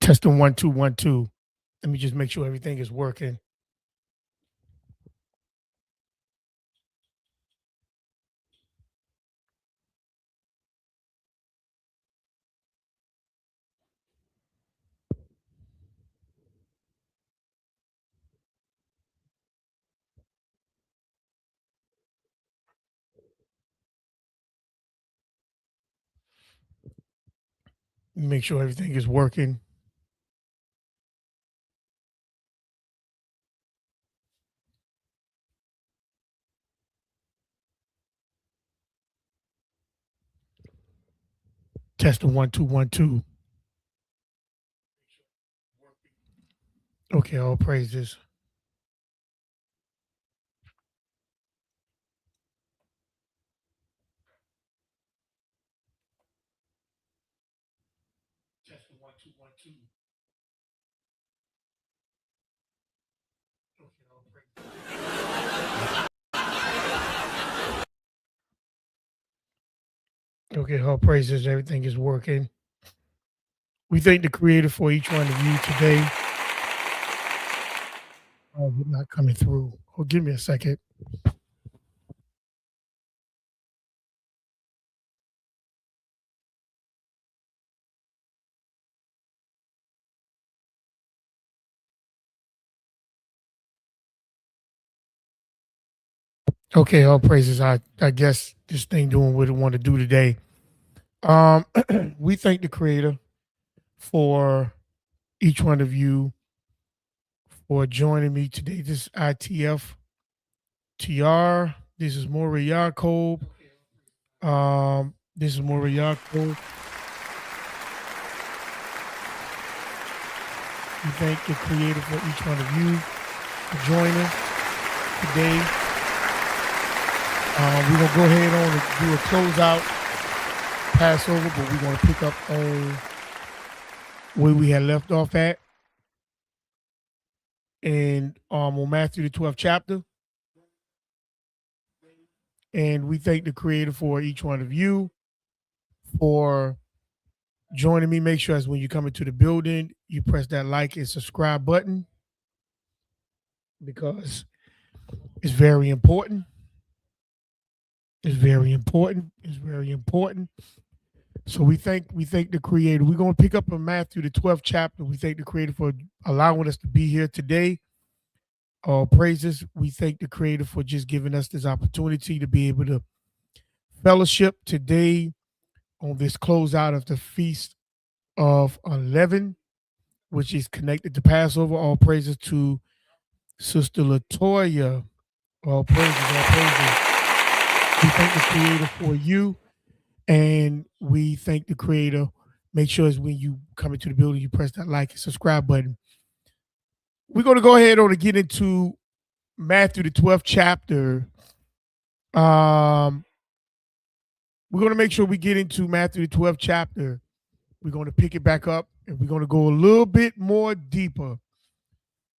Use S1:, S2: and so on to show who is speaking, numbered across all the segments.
S1: Testing 1 2 1 2. Let me just make sure everything is working. Make sure everything is working. Testing 1 2 1 2. Okay, all praises. Testing 1 2 1 2. Okay, all praises. Okay, all praises. Everything is working. We thank the Creator for each one of you today. Oh, you're not coming through. Oh, give me a second. Okay, all praises. I guess this thing doing what it want to do today. We thank the Creator for each one of you for joining me today. This is ITF TR. This is Maury Yacob. This is Maury Yacob. We thank the Creator for each one of you for joining today. We're gonna go ahead on and do a closeout Passover, but we're gonna pick up on where we had left off at, and on Matthew the 12th chapter. And we thank the Creator for each one of you for joining me. Make sure as when you come into the building, you press that like and subscribe button because it's very important. It's very important. It's very important. So we thank the Creator. We're going to pick up in Matthew the 12th chapter. We thank the Creator for allowing us to be here today. All praises. We thank the Creator for just giving us this opportunity to be able to fellowship today on this closeout of the Feast of Unleavened, which is connected to Passover. All praises to Sister Latoya. All praises, all praises. We thank the Creator for you, and we thank the Creator. Make sure as when you come into the building, you press that like and subscribe button. We're going to go ahead on and get into Matthew the 12th chapter. We're going to make sure we get into Matthew the 12th chapter. We're going to pick it back up, and we're going to go a little bit more deeper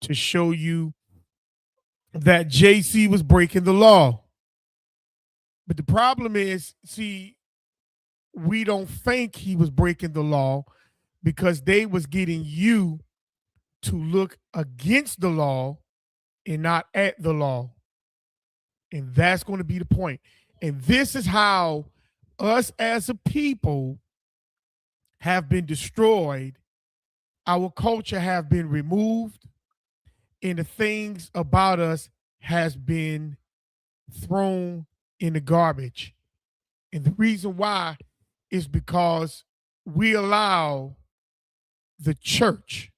S1: to show you that JC was breaking the law. But the problem is, see, we don't think he was breaking the law because they was getting you to look against the law and not at the law. And that's going to be the point. And this is how us as a people have been destroyed. Our culture have been removed, and the things about us has been thrown in the garbage. And the reason why is because we allow the church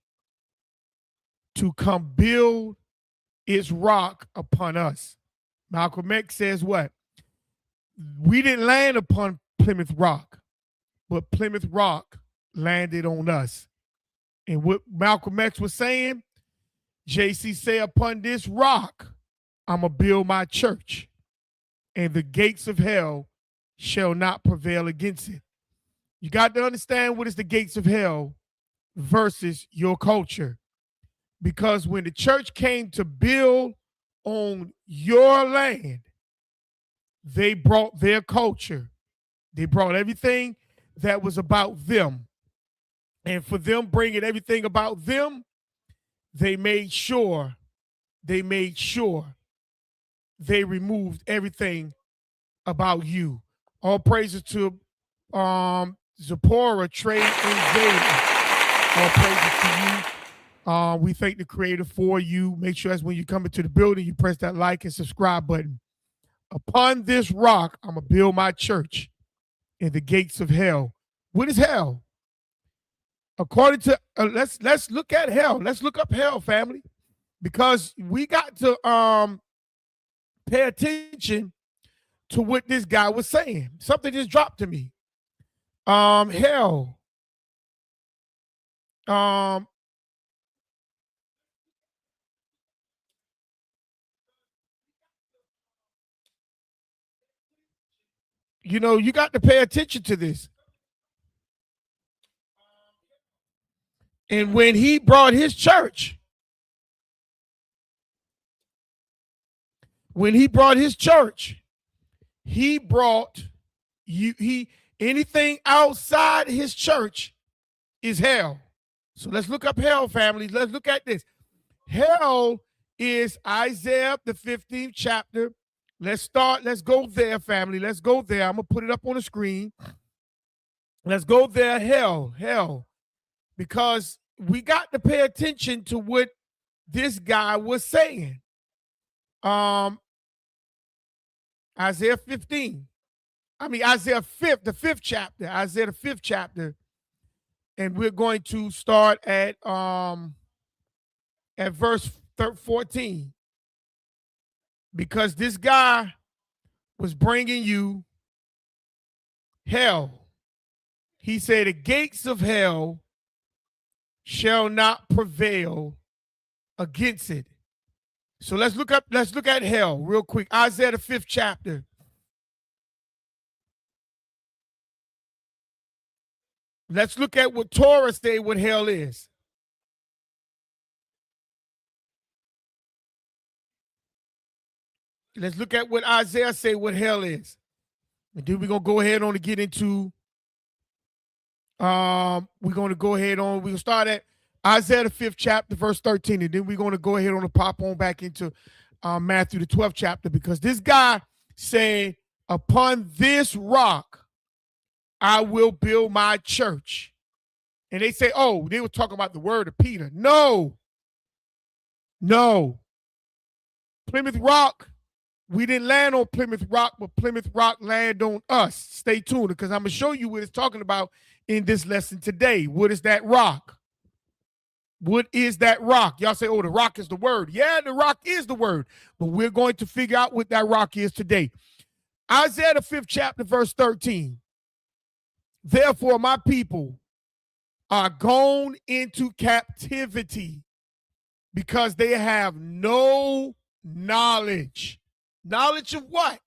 S1: to come build its rock upon us. Malcolm X says what? We didn't land upon Plymouth Rock, but Plymouth Rock landed on us. And what Malcolm X was saying, JC say, upon this rock, I'm going to build my church, and the gates of hell shall not prevail against it. You got to understand what is the gates of hell versus your culture. Because when the church came to build on your land, they brought their culture. They brought everything that was about them. And for them bringing everything about them, they made sure they removed everything about you. All praises to Zipporah, Trey, and Jada. All praises to you. We thank the Creator for you. Make sure that's when you come into the building, you press that like and subscribe button. Upon this rock, I'm going to build my church, and the gates of hell. What is hell? According to, let's look at hell. Let's look up hell, family, because we got to pay attention to what this guy was saying. Something just dropped to me. Hell. You know, you got to pay attention to this. And when he brought his church, he brought anything outside his church is hell. So let's look up hell, family. Let's look at this. Hell is Isaiah, the 15th chapter. Let's go there, family. Let's go there. I'm going to put it up on the screen. Let's go there. Hell. Because we got to pay attention to what this guy was saying. Isaiah 15. Isaiah 5th, the 5th chapter. Isaiah the 5th chapter. And we're going to start at verse 14. Because this guy was bringing you hell. He said, the gates of hell shall not prevail against it. So let's look at hell real quick. Isaiah the 5th chapter. Let's look at what Torah say what hell is. Let's look at what Isaiah say what hell is. And then we're going to go ahead on to get into, we're going to start at Isaiah the 5th chapter, verse 13. And then we're going to go ahead on and pop on back into Matthew the 12th chapter, because this guy said, upon this rock, I will build my church. And they say, oh, they were talking about the word of Peter. No. Plymouth Rock, we didn't land on Plymouth Rock, but Plymouth Rock landed on us. Stay tuned, because I'm going to show you what it's talking about in this lesson today. What is that rock? What is that rock? Y'all say, oh, the rock is the word. Yeah, the rock is the word. But we're going to figure out what that rock is today. Isaiah the 5th chapter, verse 13. Therefore, my people are gone into captivity because they have no knowledge. Knowledge of what?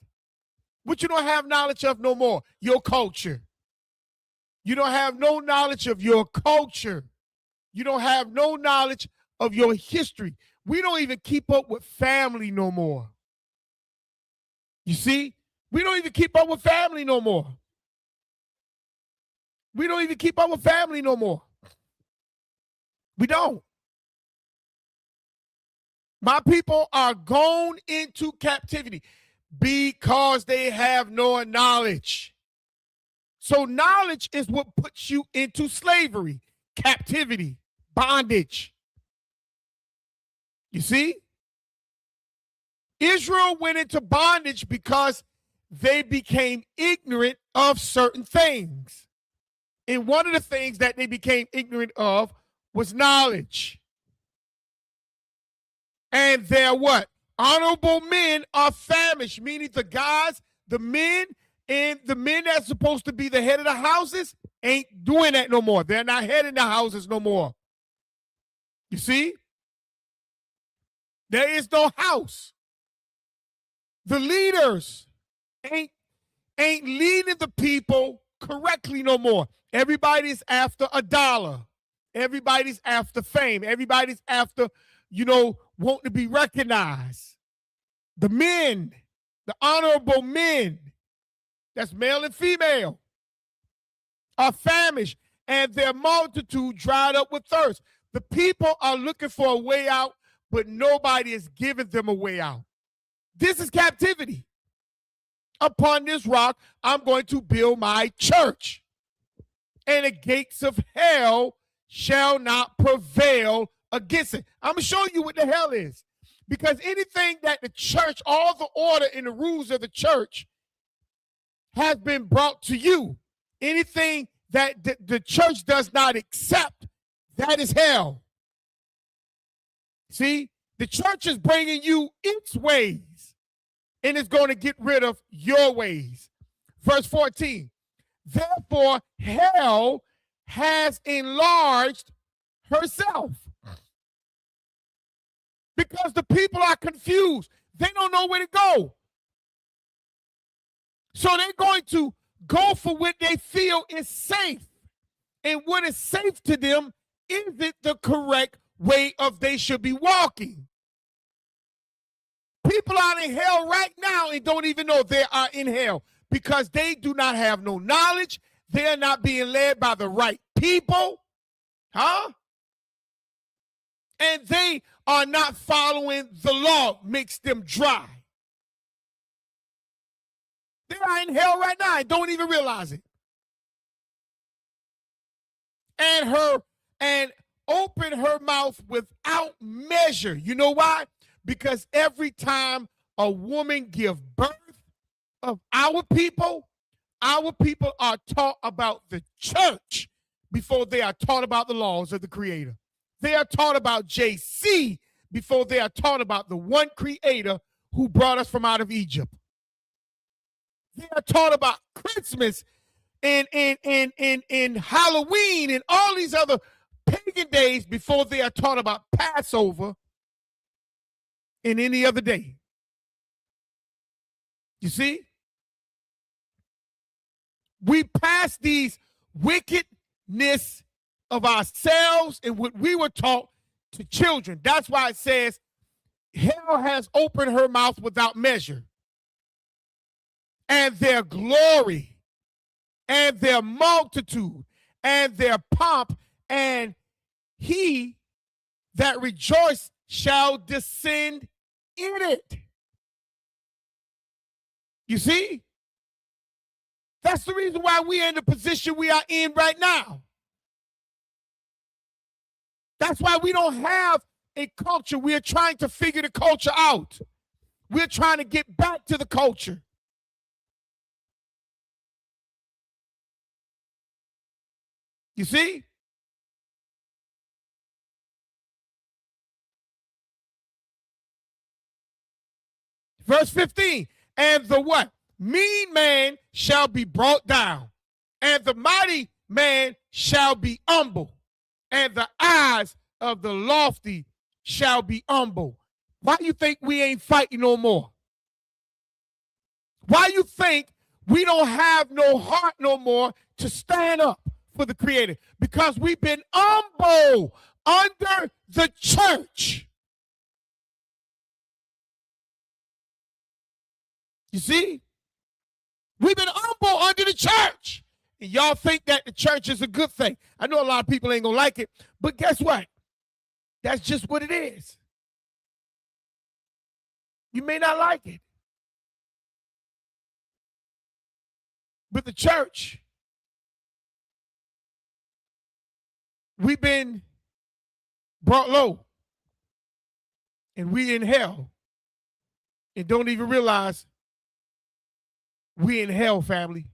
S1: What you don't have knowledge of no more? Your culture. You don't have no knowledge of your culture. You don't have no knowledge of your history. We don't even keep up with family no more. You see? We don't even keep up with family no more. We don't even keep up with family no more. We don't. My people are gone into captivity because they have no knowledge. So knowledge is what puts you into slavery, captivity, bondage. You see? Israel went into bondage because they became ignorant of certain things. And one of the things that they became ignorant of was knowledge. And their what? Honorable men are famished, meaning the men that's supposed to be the head of the houses ain't doing that no more. They're not heading the houses no more. You see? There is no house. The leaders ain't leading the people correctly no more. Everybody's after a dollar. Everybody's after fame. Everybody's after, wanting to be recognized. The men, the honorable men, that's male and female, are famished. and their multitude dried up with thirst. The people are looking for a way out, but nobody is giving them a way out. This is captivity. Upon this rock, I'm going to build my church, and the gates of hell shall not prevail against it. I'm going to show you what the hell is. Because anything that the church, all the order and the rules of the church has been brought to you, anything that the church does not accept, that is hell. See, the church is bringing you its ways, and it's going to get rid of your ways. Verse 14, therefore hell has enlarged herself. Because the people are confused. They don't know where to go. So they're going to go for what they feel is safe. And what is safe to them isn't the correct way of they should be walking. People are in hell right now and don't even know they are in hell because they do not have no knowledge. They're not being led by the right people. And they are not following the law, makes them dry. They are in hell right now and don't even realize it. And open her mouth without measure. You know why? Because every time a woman gives birth of our people are taught about the church before they are taught about the laws of the Creator. They are taught about JC before they are taught about the one Creator who brought us from out of Egypt. They are taught about Christmas and Halloween and all these other pagan days before they are taught about Passover and any other day. You see? We pass these wickedness of ourselves and what we were taught to children. That's why it says hell has opened her mouth without measure. And their glory and their multitude and their pomp, and he that rejoice shall descend in it. You see? That's the reason why we are in the position we are in right now. That's why we don't have a culture. We are trying to figure the culture out. We're trying to get back to the culture. You see? Verse 15, and the what? Mean man shall be brought down, and the mighty man shall be humble, and the eyes of the lofty shall be humble. Why you think we ain't fighting no more? Why you think we don't have no heart no more to stand up for the Creator? Because we've been humble under the church. You see? We've been humble under the church. And y'all think that the church is a good thing. I know a lot of people ain't going to like it, but guess what? That's just what it is. You may not like it. But the church, we've been brought low. And we in hell. And don't even realize we in hell, family.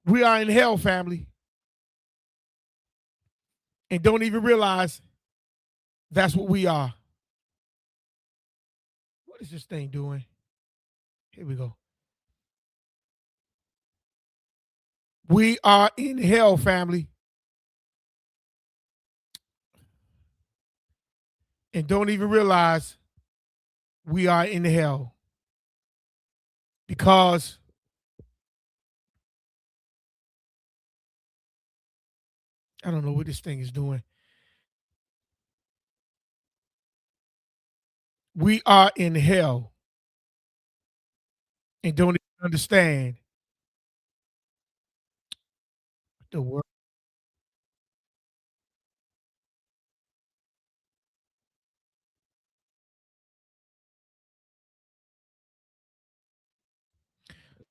S1: We are in hell, family. And don't even realize that's what we are. What is this thing doing? Here we go. We are in hell, family. And don't even realize we are in hell. Because I don't know what this thing is doing. We are in hell and don't even understand The word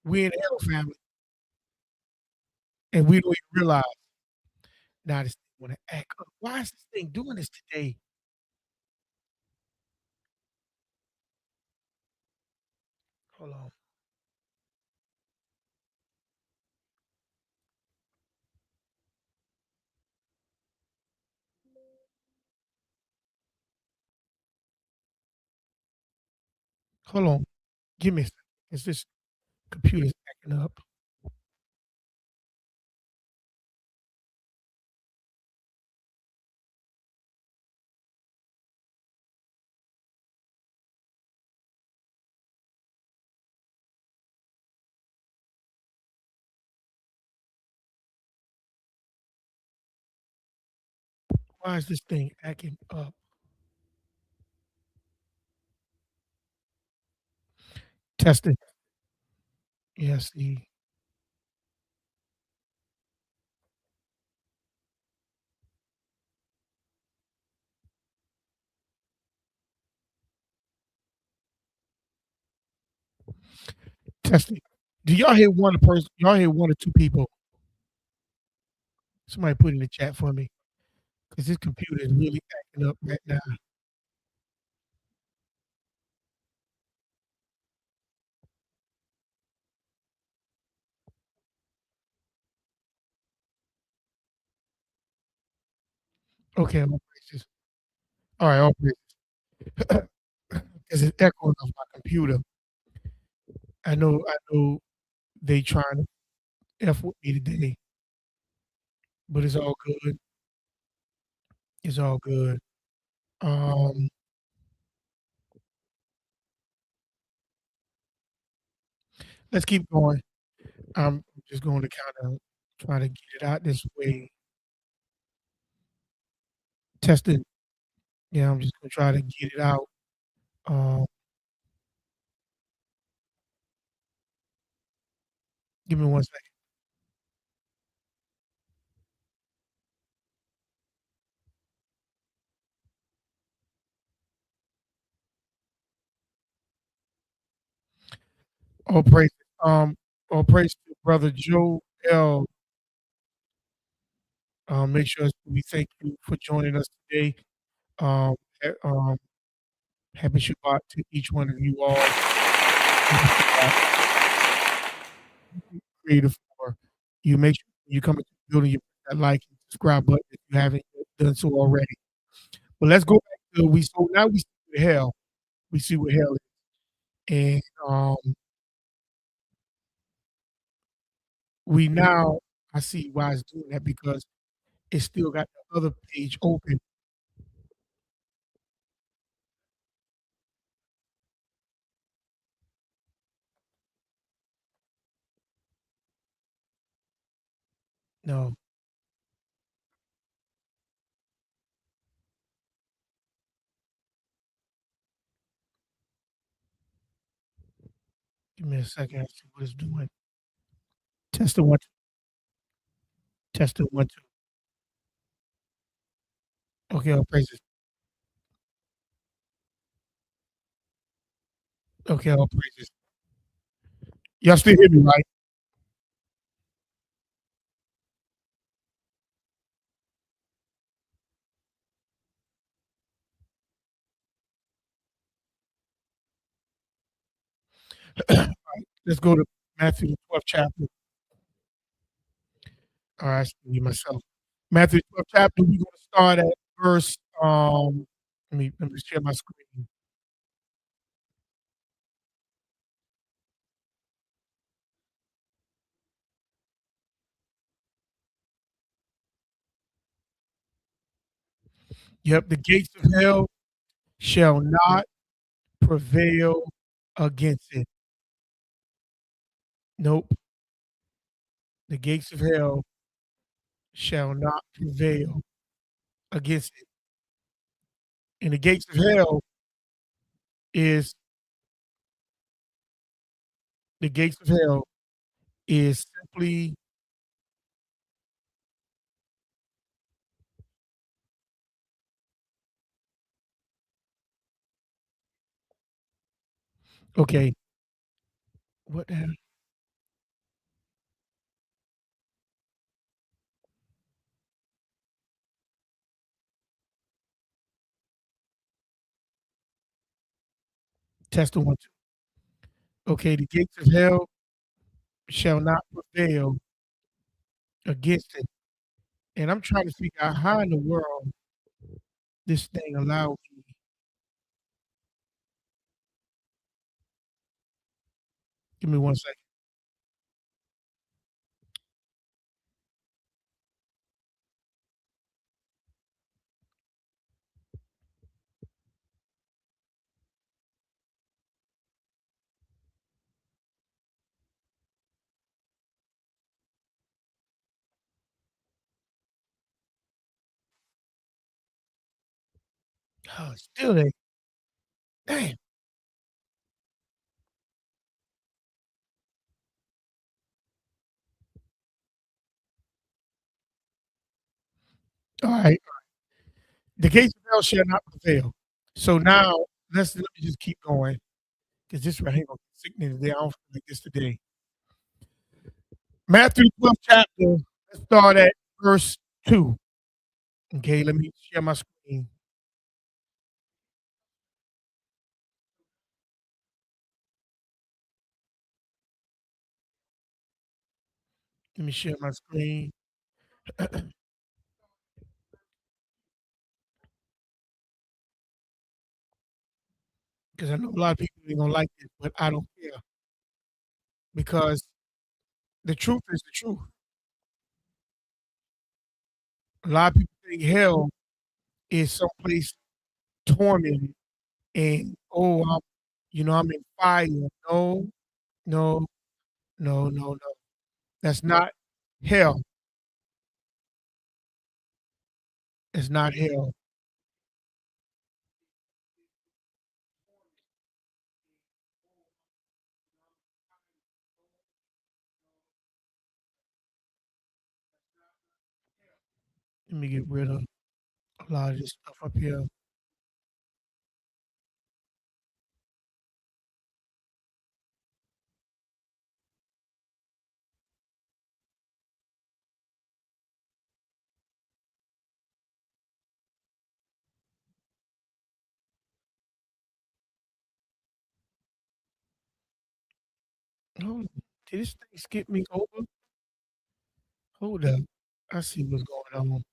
S1: we in hell, family, and we don't even realize now this thing wanna act up. Why is this thing doing this today? Hold on. Hold on. Give me a second. Is this computer's acting up? Why is this thing acting up? Testing. Yeah, see. Testing. Do y'all hear one person? Y'all hear one or two people? Somebody put in the chat for me because this computer is really acting up right now. Okay, all praises. All right, all praises. Because it's echoing off my computer. I know they trying to F with me today, but it's all good. It's all good. Um, let's keep going. I'm just going to kind of try to get it out this way. Testing. Yeah, I'm just gonna try to get it out. Um, give me one second. All praise. Um, all praise to brother Joe L. Make sure we thank you for joining us today. Um, happy Shabbat to each one of you all. Happy Shabbat. Creative for you. Make sure you come into the building, you press that like and subscribe button if you haven't done so already. But let's go back to now we see what hell. We see what hell is. And we now I see why it's doing that because it still got the other page open. No, give me a second. I see what it's doing. Testing one, testing one, two. Okay, all praises. Okay, all praises. Y'all still hear me, right? All right, let's go to Matthew the 12th chapter. All right, I see myself. Matthew 12th chapter. We're gonna start at verse. Let me share my screen. Yep, the gates of hell shall not prevail against it. Nope, the gates of hell shall not prevail against it. And the gates of hell is the gates of hell is simply Okay. What the hell? Test one, two. Okay, the gates of hell shall not prevail against it. And I'm trying to figure out how in the world this thing allowed me. Give me one second. Oh, still there. Damn. All right. The gates of hell shall not prevail. So now let me just keep going because this right here gonna get sickening today. I don't feel like this today. Matthew 12th chapter. Let's start at verse 2. Okay, let me share my screen. Let me share my screen because I know a lot of people ain't gonna like this, but I don't care because the truth is the truth. A lot of people think hell is someplace tormented and I'm in fire. No, no, no. That's not hell. It's not hell. Let me get rid of a lot of this stuff up here. Hold on. Did this thing skip me over? Hold up. I see what's going on.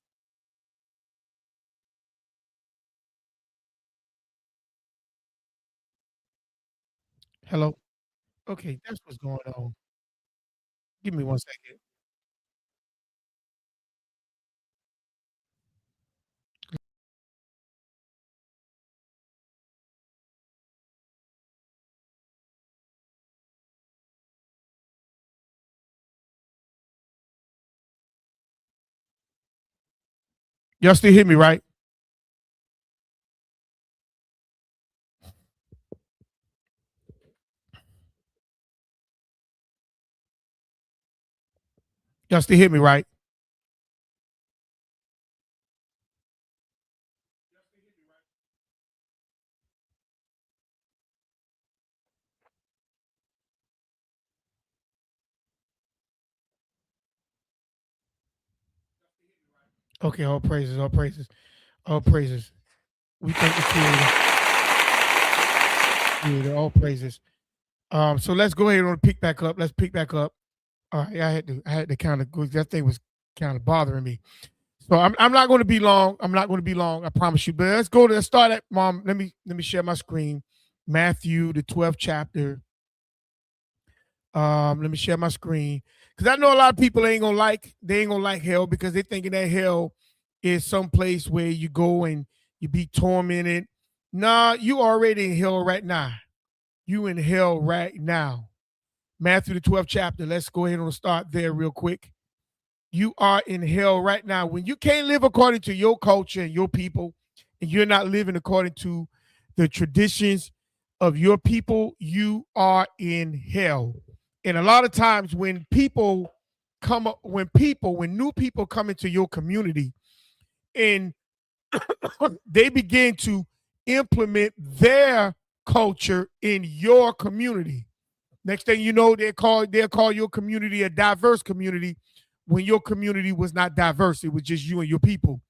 S1: Hello? Okay, that's what's going on. Give me one second. Y'all still hear me, right? Y'all still hear me, right? Okay, all praises, all praises, all praises. We thank the Creator, all praises. So let's go ahead and pick back up. Let's pick back up. All right, I had to kind of go. That thing was kind of bothering me. So I'm not going to be long. I'm not going to be long. I promise you. But let's start at mom. Let me share my screen. Matthew the 12th chapter. Let me share my screen because I know a lot of people ain't gonna like hell because they thinking that hell is some place where you go and you be tormented. Nah, you already in hell right now. You in hell right now. Matthew the 12th chapter. Let's go ahead and start there real quick. You are in hell right now. When you can't live according to your culture and your people, and you're not living according to the traditions of your people, you are in hell. And a lot of times when new people come into your community and they begin to implement their culture in your community. Next thing you know, they'll call your community a diverse community when your community was not diverse. It was just you and your people.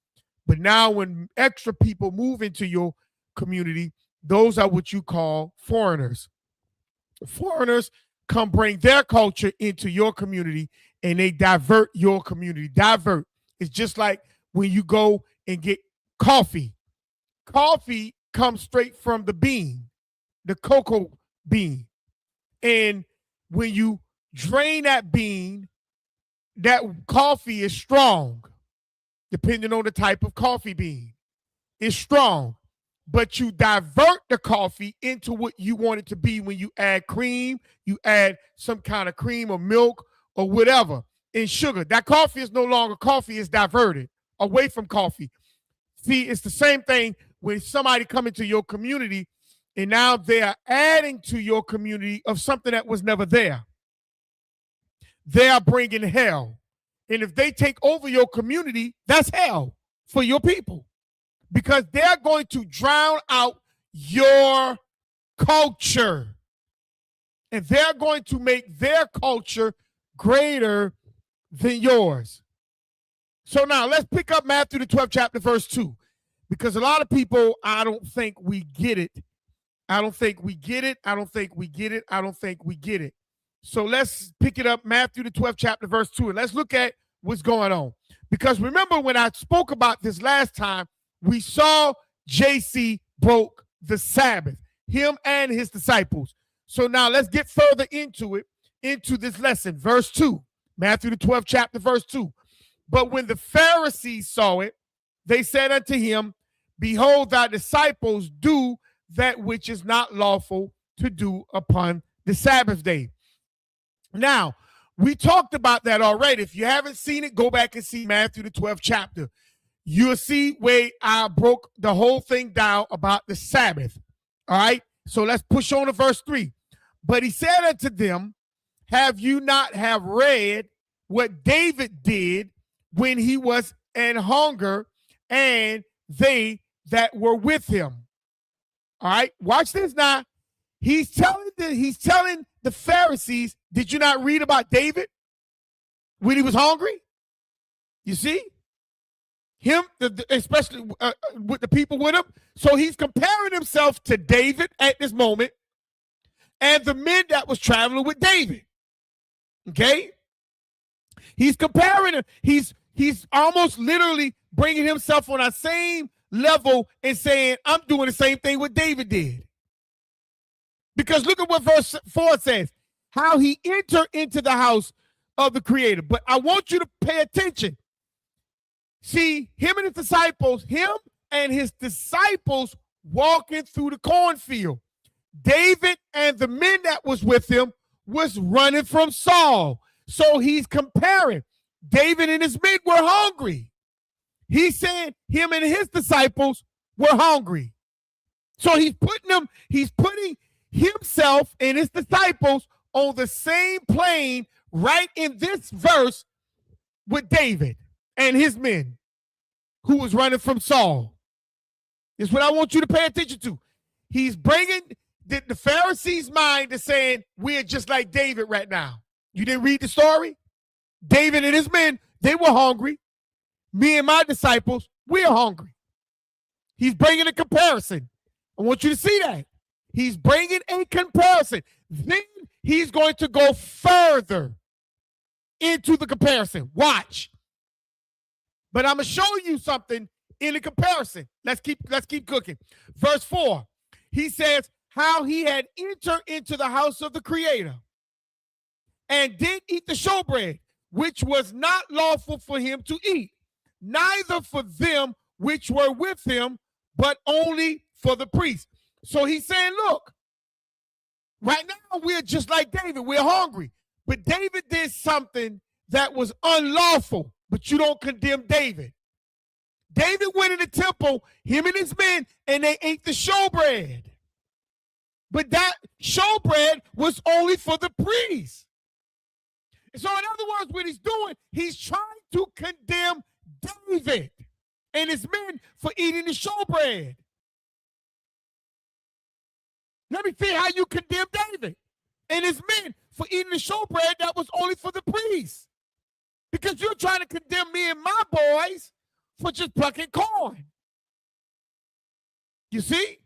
S1: But now when extra people move into your community, those are what you call foreigners. Foreigners come bring their culture into your community and they divert your community. Divert. It's just like when you go and get coffee. Coffee comes straight from the bean, the cocoa bean. And when you drain that bean, that coffee is strong, depending on the type of coffee bean. It's strong. But you divert the coffee into what you want it to be when you add cream, you add some kind of cream or milk or whatever, and sugar. That coffee is no longer coffee, it's diverted away from coffee. See, it's the same thing when somebody come into your community and now they are adding to your community of something that was never there. They are bringing hell. And if they take over your community, that's hell for your people. Because they're going to drown out your culture. And they're going to make their culture greater than yours. So now let's pick up Matthew the 12th chapter, verse 2. Because a lot of people, I don't think we get it. I don't think we get it. I don't think we get it. I don't think we get it. So let's pick it up, Matthew the 12th chapter, verse 2. And let's look at what's going on. Because remember when I spoke about this last time, we saw JC broke the Sabbath, him and his disciples. So now let's get further into it, into this lesson. Verse 2, Matthew the 12th chapter, verse 2. But when the Pharisees saw it, they said unto him, behold, thy disciples do that which is not lawful to do upon the Sabbath day. Now, we talked about that already. If you haven't seen it, go back and see Matthew the 12th chapter. You'll see where I broke the whole thing down about the Sabbath. All right? So let's push on to verse 3. But he said unto them, have you not have read what David did when he was an hunger and they that were with him? All right, watch this now. He's telling the Pharisees, did you not read about David when he was hungry? You see? Him, especially with the people with him. So he's comparing himself to David at this moment and the men that was traveling with David. Okay? He's comparing him. He's almost literally bringing himself on that same level and saying, I'm doing the same thing what David did. Because look at what verse 4 says, how he entered into the house of the Creator. But I want you to pay attention. See, him and his disciples walking through the cornfield. David and the men that was with him was running from Saul. So he's comparing. David and his men were hungry. He said him and his disciples were hungry. So he's putting himself and his disciples on the same plane right in this verse with David and his men who was running from Saul. This is what I want you to pay attention to. He's bringing the Pharisees' mind to saying, we're just like David right now. You didn't read the story? David and his men, they were hungry. Me and my disciples, we're hungry. He's bringing a comparison. I want you to see that. He's bringing a comparison. Then he's going to go further into the comparison. Watch. But I'm going to show you something in the comparison. Let's keep cooking. Verse 4, he says how he had entered into the house of the Creator and did eat the showbread, which was not lawful for him to eat, neither for them which were with him, but only for the priests. So he's saying, look, right now we're just like David. We're hungry. But David did something that was unlawful, but you don't condemn David. David went in the temple, him and his men, and they ate the showbread. But that showbread was only for the priests. So in other words, what he's doing, he's trying to condemn David and his men for eating the showbread. Let me see how you condemn David and his men for eating the showbread that was only for the priests. Because you're trying to condemn me and my boys for just plucking corn. You see?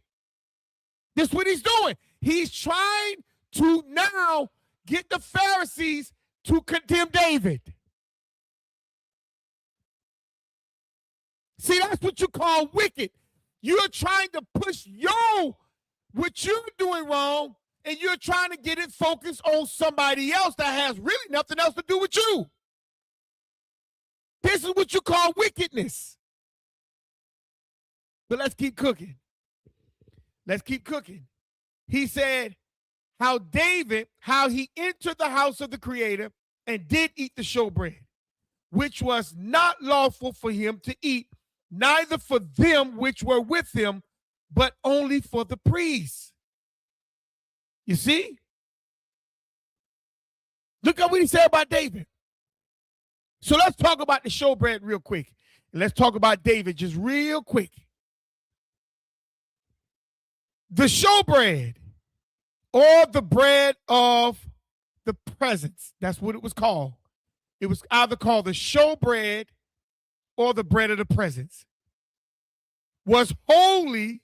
S1: This is what he's doing. He's trying to now get the Pharisees to condemn David. See, that's what you call wicked. You're trying to push what you're doing wrong, and you're trying to get it focused on somebody else that has really nothing else to do with you. This is what you call wickedness. But let's keep cooking. Let's keep cooking. He said how he entered the house of the Creator and did eat the showbread, which was not lawful for him to eat, neither for them which were with him, but only for the priests. You see? Look at what he said about David. So let's talk about the showbread real quick. And let's talk about David just real quick. The showbread, or the bread of the presence, that's what it was called. It was either called the showbread or the bread of the presence, was holy,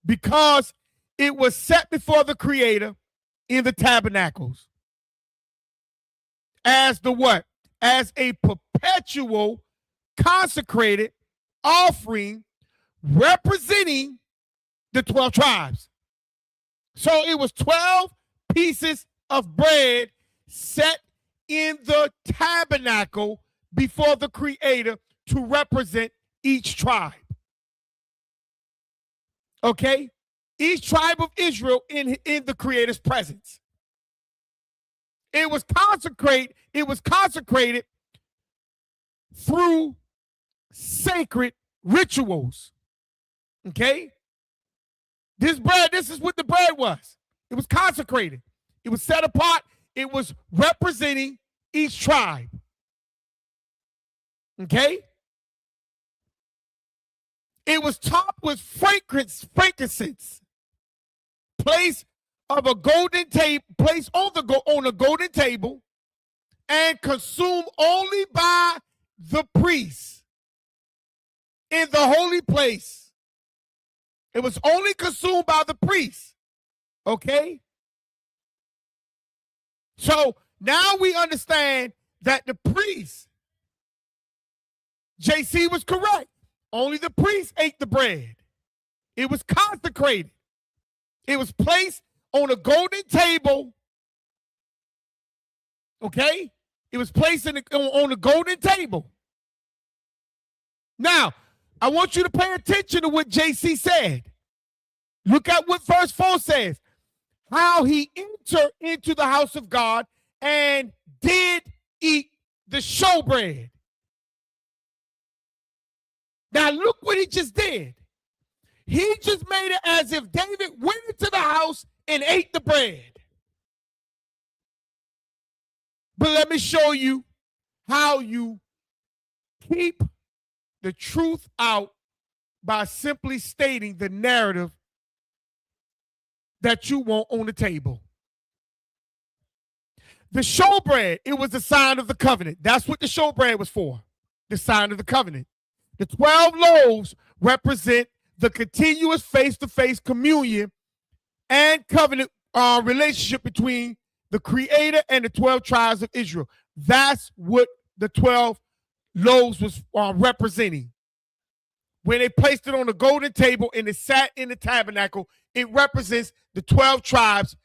S1: because it was set before the Creator in the tabernacles as the what? As a perpetual consecrated offering representing the 12 tribes. So it was 12 pieces of bread set in the tabernacle before the Creator to represent each tribe. Okay? Each tribe of Israel in the Creator's presence. It was consecrated through sacred rituals. Okay? This is what the bread was. It was consecrated. It was set apart. It was representing each tribe. Okay? It was topped with frankincense, placed on a golden table, and consumed only by the priests in the holy place. It was only consumed by the priests. Okay? So now we understand that the priests, JC was correct. Only the priests ate the bread. It was consecrated. It was placed on a golden table. Okay? It was placed on a golden table. Now, I want you to pay attention to what JC said. Look at what verse 4 says. How he entered into the house of God and did eat the showbread. Now look what he just did. He just made it as if David went into the house and ate the bread. But let me show you how you keep the truth out by simply stating the narrative that you want on the table. The showbread, it was the sign of the covenant. That's what the showbread was for, the sign of the covenant. The 12 loaves represent the continuous face-to-face communion and covenant relationship between the Creator and the 12 tribes of Israel. That's what the 12 loaves was representing. When they placed it on the golden table and it sat in the tabernacle, it represents the 12 tribes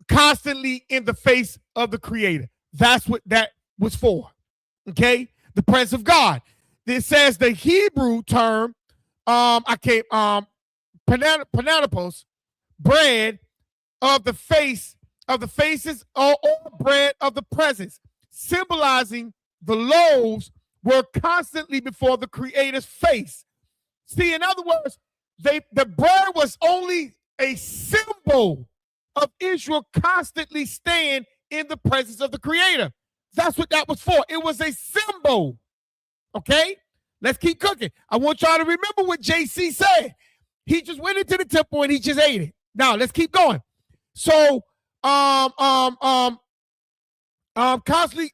S1: constantly in the face of the Creator. That's what that was for. Okay? The presence of God. It says the Hebrew term, pananopos, bread of the face, of the faces, or bread of the presence, symbolizing the loaves were constantly before the Creator's face. See, in other words, the bread was only a symbol of Israel constantly staying in the presence of the Creator. That's what that was for. It was a symbol. Okay? Let's keep cooking. I want y'all to remember what JC said. He just went into the temple and he just ate it. Now let's keep going. So constantly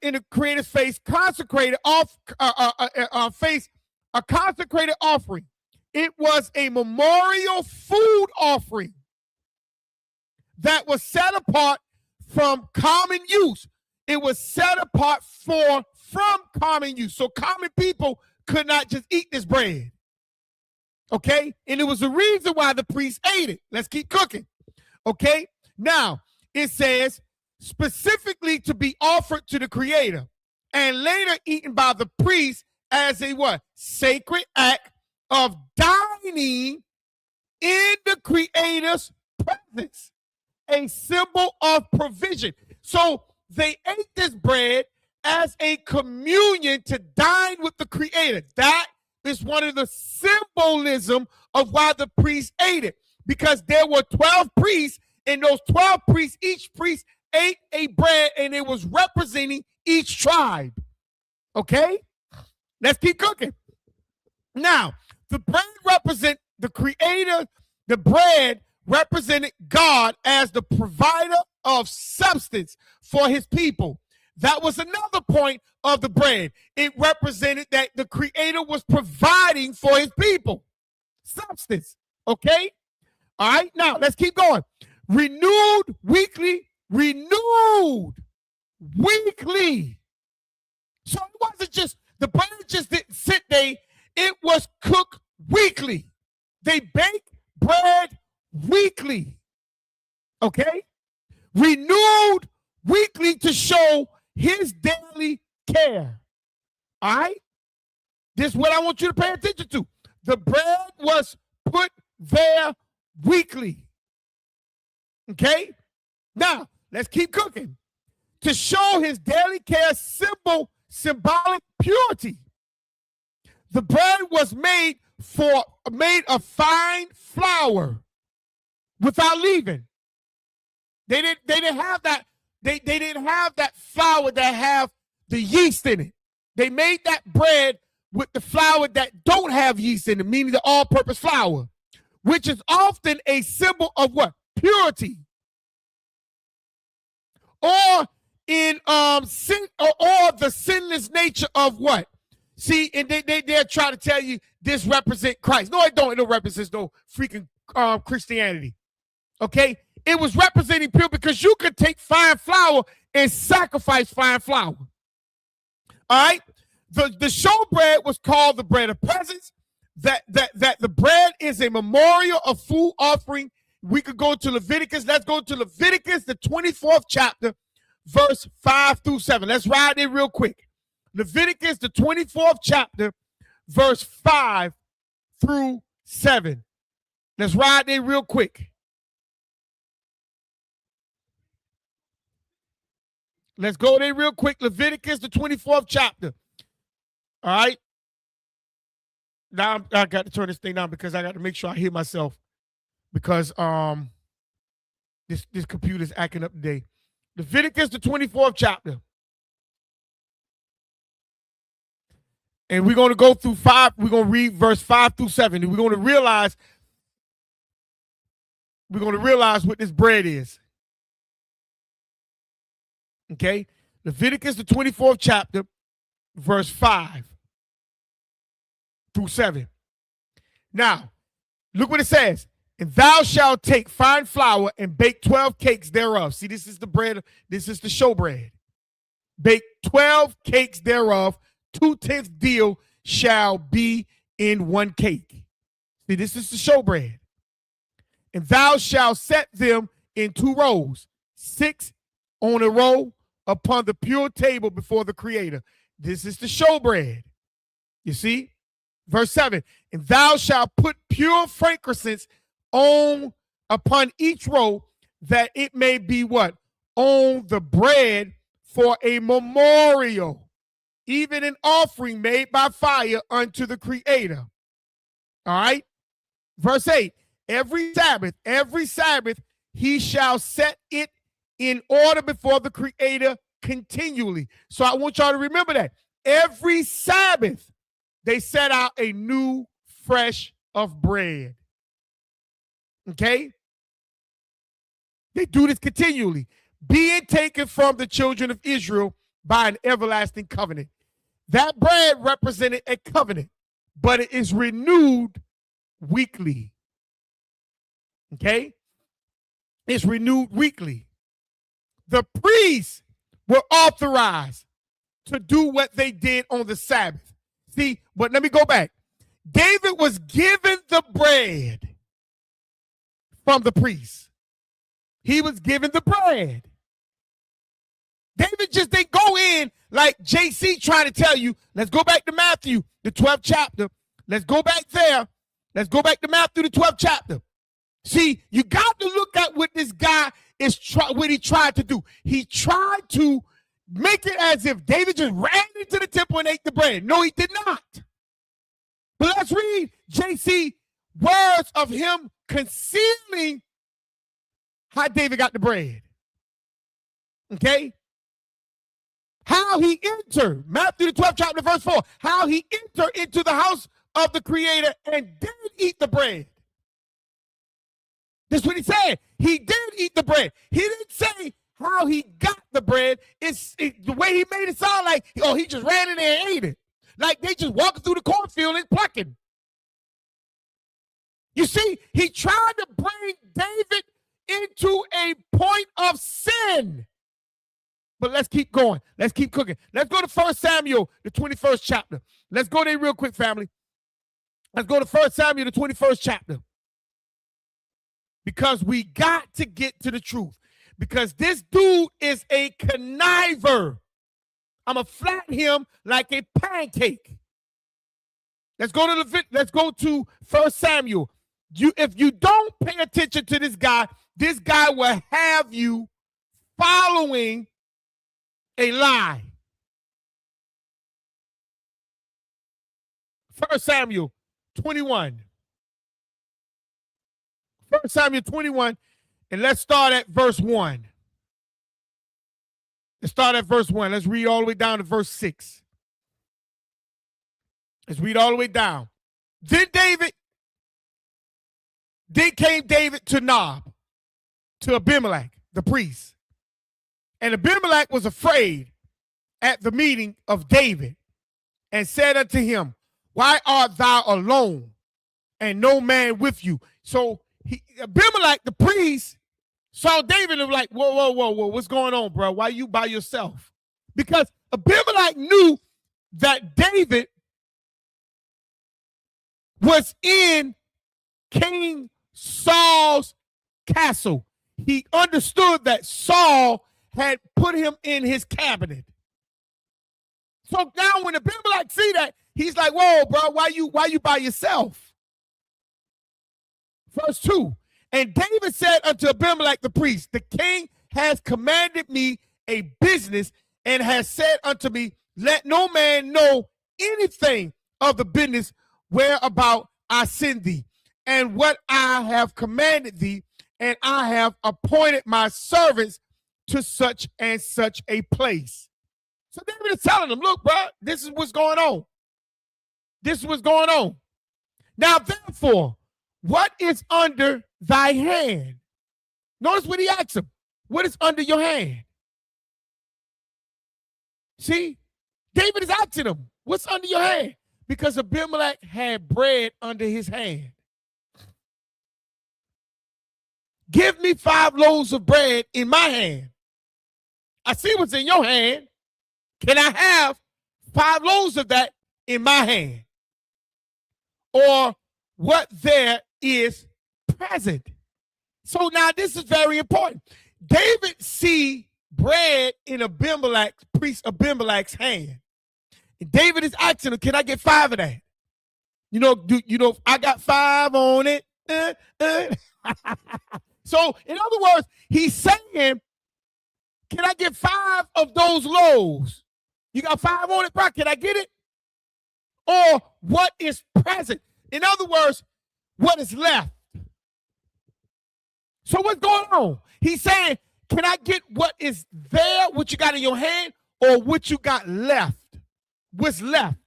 S1: in the Creator's face, consecrated face, a consecrated offering. It was a memorial food offering that was set apart from common use. It was set apart from common use. So common people could not just eat this bread. Okay? And it was the reason why the priest ate it. Let's keep cooking. Okay? Now, it says specifically to be offered to the Creator and later eaten by the priest as a what? Sacred act of dining in the Creator's presence. A symbol of provision. So they ate this bread as a communion to dine with the Creator. That is one of the symbolism of why the priests ate it. Because there were 12 priests, and those 12 priests, each priest ate a bread, and it was representing each tribe. Okay? Let's keep cooking. Now, the bread represents the Creator. The bread represented God as the provider of substance for his people. That was another point of the bread. It represented that the Creator was providing for his people. Substance. Okay? All right, now let's keep going. Renewed weekly. So it wasn't just, the bread just didn't sit there. It was cooked weekly. They baked bread weekly. Okay? Renewed weekly to show his daily care. All right? This is what I want you to pay attention to. The bread was put there weekly. Okay? Now, let's keep cooking. To show his daily care, symbolic purity. The bread was made of fine flour without leaven. They didn't have that. They didn't have that flour that have the yeast in it. They made that bread with the flour that don't have yeast in it, meaning the all-purpose flour, which is often a symbol of what? Purity. Or in sin, or the sinless nature of what? See, and they're trying to tell you this represent Christ. No, it don't. It don't represent no freaking Christianity. Okay? It was representing pure because you could take fine flour and sacrifice fine flour. All right? The showbread was called the bread of presence. That the bread is a memorial of food offering. We could go to Leviticus. Let's go to Leviticus, the 24th chapter, verse 5 through 7. Let's ride it real quick. Leviticus, the 24th chapter, verse 5 through 7. Let's ride it real quick. Let's go there real quick. Leviticus, the 24th chapter. All right. Now I got to turn this thing down because I got to make sure I hear myself because this computer's acting up today. Leviticus, the 24th chapter. And we're going to go through 5. We're going to read verse 5 through 7. And we're going to realize what this bread is. Okay? Leviticus, the 24th chapter, verse 5 through 7. Now, look what it says. And thou shalt take fine flour and bake 12 cakes thereof. See, this is the bread. This is the showbread. Bake 12 cakes thereof. 2/10 deal shall be in one cake. See, this is the showbread. And thou shalt set them in 2 rows, 6 on a row upon the pure table before the Creator. This is the showbread. You see? Verse 7. And thou shalt put pure frankincense upon each row, that it may be what? On the bread for a memorial, even an offering made by fire unto the Creator. All right? Verse 8. Every Sabbath, he shall set it in order before the Creator continually. So I want y'all to remember that. Every Sabbath, they set out a new fresh of bread. Okay? They do this continually. Being taken from the children of Israel by an everlasting covenant. That bread represented a covenant, but it is renewed weekly. Okay? It's renewed weekly. The priests were authorized to do what they did on the Sabbath. See, but let me go back. David was given the bread from the priest. He was given the bread. David just didn't go in like JC trying to tell you. Let's go back to Matthew, the 12th chapter. Let's go back there. Let's go back to Matthew, the 12th chapter. See, you got to look at what this guy is what he tried to do. He tried to make it as if David just ran into the temple and ate the bread. No, he did not. But let's read JC words of him concealing how David got the bread. Okay? How he entered, Matthew the 12th chapter, verse 4, how he entered into the house of the Creator and did eat the bread. That's what he said. He did eat the bread. He didn't say how he got the bread. The way he made it sound like, oh, he just ran in there and ate it. Like they just walking through the cornfield and plucking. You see, he tried to bring David into a point of sin. But let's keep going. Let's keep cooking. Let's go to 1 Samuel, the 21st chapter. Let's go there real quick, family. Let's go to 1 Samuel, the 21st chapter. Because we got to get to the truth. Because this dude is a conniver. I'm going to flatten him like a pancake. Let's go to 1 Samuel. If you don't pay attention to this guy will have you following a lie. 1 Samuel 21. 1 Samuel 21, and let's start at verse 1. Let's start at verse 1. Let's read all the way down to verse 6. Let's read all the way down. Then came David to Nob, to Abimelech, the priest. And Abimelech was afraid at the meeting of David and said unto him, why art thou alone and no man with you? So Abimelech, the priest, saw David and was like, whoa, what's going on, bro? Why you by yourself? Because Abimelech knew that David was in King Saul's castle. He understood that Saul had put him in his cabinet. So now when Abimelech see that, he's like, whoa, bro, why you by yourself? Verse 2, and David said unto Abimelech the priest, the king has commanded me a business and has said unto me, let no man know anything of the business whereabout I send thee, and what I have commanded thee, and I have appointed my servants to such and such a place. So David is telling them, look, bro, this is what's going on. This is what's going on. Now, therefore, what is under thy hand? Notice what he asks him. What is under your hand? See, David is asking him, what's under your hand? Because Abimelech had bread under his hand. Give me 5 loaves of bread in my hand. I see what's in your hand. Can I have 5 loaves of that in my hand? Or what there is present. So now this is very important. David see bread in priest Abimelech's hand. And David is asking him, can I get 5 of that? I got 5 on it. So in other words, he's saying, can I get 5 of those loaves? You got 5 on it, bro? Can I get it? Or what is present? In other words, what is left? So what's going on? He's saying, can I get what is there, what you got in your hand, or what you got left? What's left?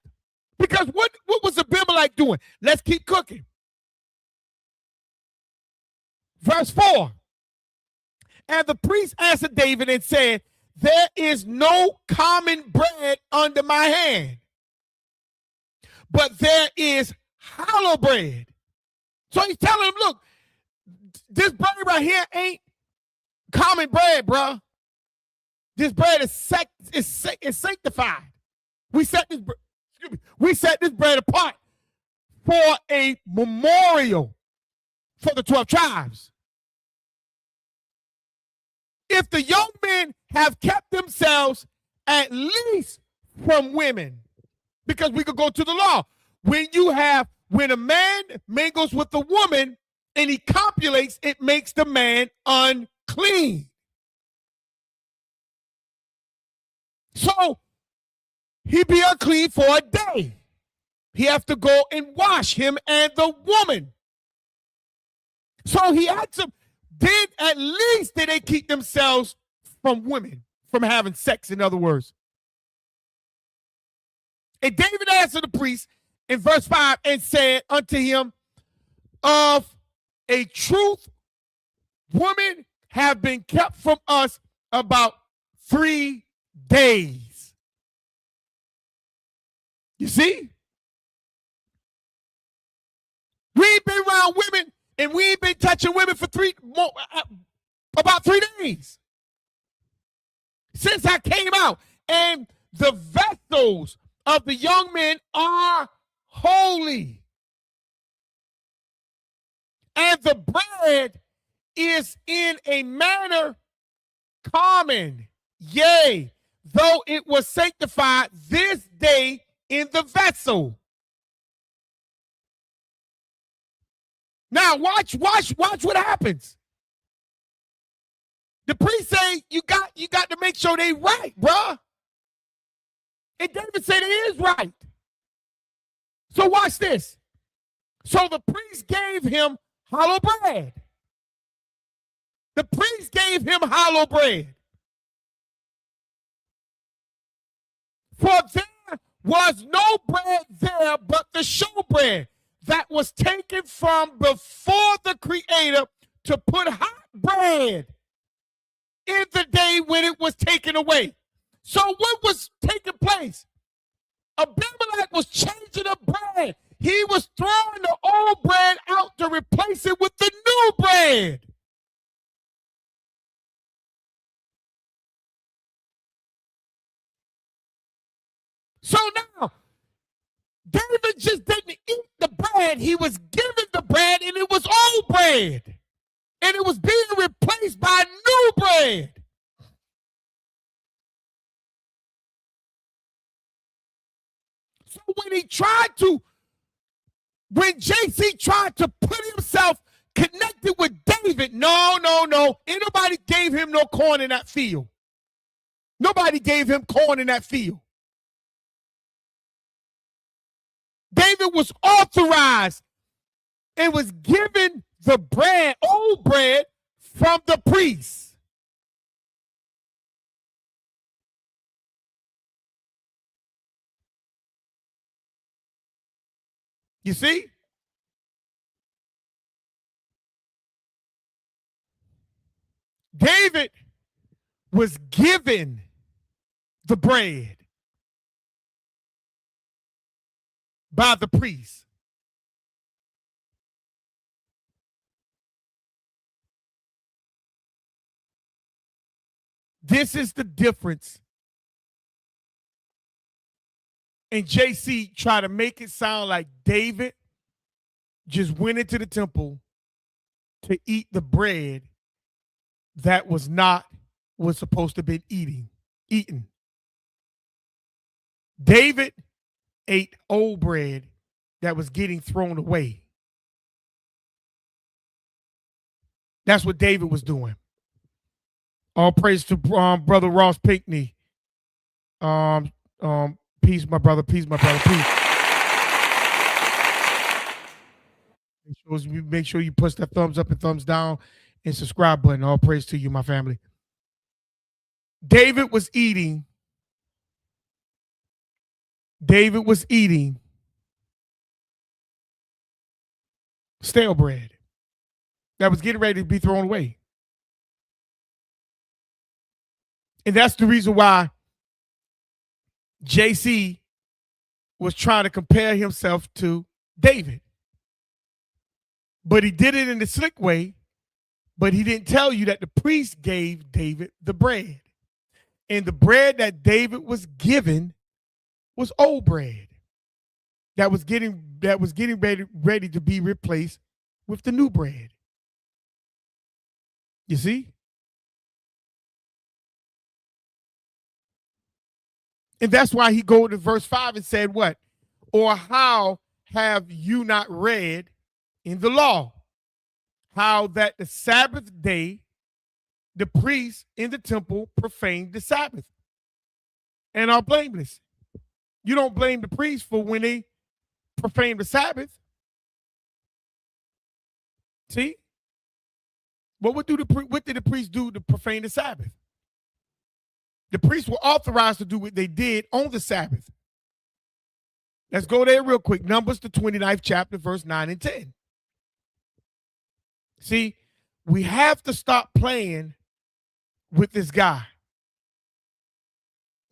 S1: Because what was Abimelech doing? Let's keep cooking. Verse 4. And the priest answered David and said, there is no common bread under my hand, but there is hollow bread. So he's telling him, look, this bread right here ain't common bread, bro. This bread is sanctified. We set this bread apart for a memorial for the 12 tribes. If the young men have kept themselves at least from women, because we could go to the law. When a man mingles with a woman and he copulates, it makes the man unclean. So he be unclean for a day. He have to go and wash him and the woman. So he asked him, did they keep themselves from women, from having sex, in other words? And David answered the priest in verse 5 and said unto him, of a truth, women have been kept from us about 3 days. You see? We ain't been around women and we ain't been touching women for about 3 days since I came out. And the vessels of the young men are holy. And the bread is in a manner common. Yea, though it was sanctified this day in the vessel. Now watch what happens. The priest say you got to make sure they right, bruh. And David said it is right. So watch this. So the priest gave him hollow bread. The priest gave him hollow bread. For there was no bread there but the showbread that was taken from before the Creator to put hot bread in the day when it was taken away. So what was taking place? Abimelech was changing the bread. He was throwing the old bread out to replace it with the new bread. So now, David just didn't eat the bread. He was given the bread, and it was old bread. And it was being replaced by new bread. So when JC tried to put himself connected with David, no. Ain't nobody gave him no corn in that field. Nobody gave him corn in that field. David was authorized and was given the bread, old bread, from the priest. You see? David was given the bread by the priest. This is the difference. And JC tried to make it sound like David just went into the temple to eat the bread that was supposed to have been eaten. David ate old bread that was getting thrown away. That's what David was doing. All praise to Brother Ross Pinckney. Peace, my brother. Peace, my brother. Peace. Make sure you push that thumbs up and thumbs down and subscribe button. All praise to you, my family. David was eating stale bread. that was getting ready to be thrown away. And that's the reason why JC was trying to compare himself to David. But he did it in the slick way, but he didn't tell you that the priest gave David the bread. And the bread that David was given was old bread that was getting ready to be replaced with the new bread. You see? And that's why he go to verse 5 and said what? Or how have you not read in the law how that the Sabbath day the priests in the temple profaned the Sabbath and are blameless? You don't blame the priests for when they profane the Sabbath. See? What did the priests do to profane the Sabbath? The priests were authorized to do what they did on the Sabbath. Let's go there real quick. Numbers, the 29th chapter, verse 9 and 10. See, we have to stop playing with this guy.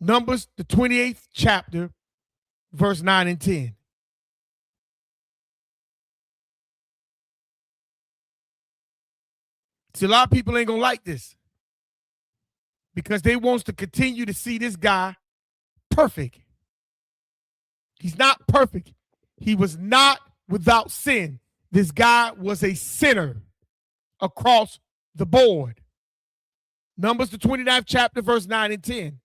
S1: Numbers, the 28th chapter, verse 9 and 10. See, a lot of people ain't going to like this because they wants to continue to see this guy perfect. He's not perfect. He was not without sin. This guy was a sinner across the board. Numbers, the 29th chapter, verse 9 and 10.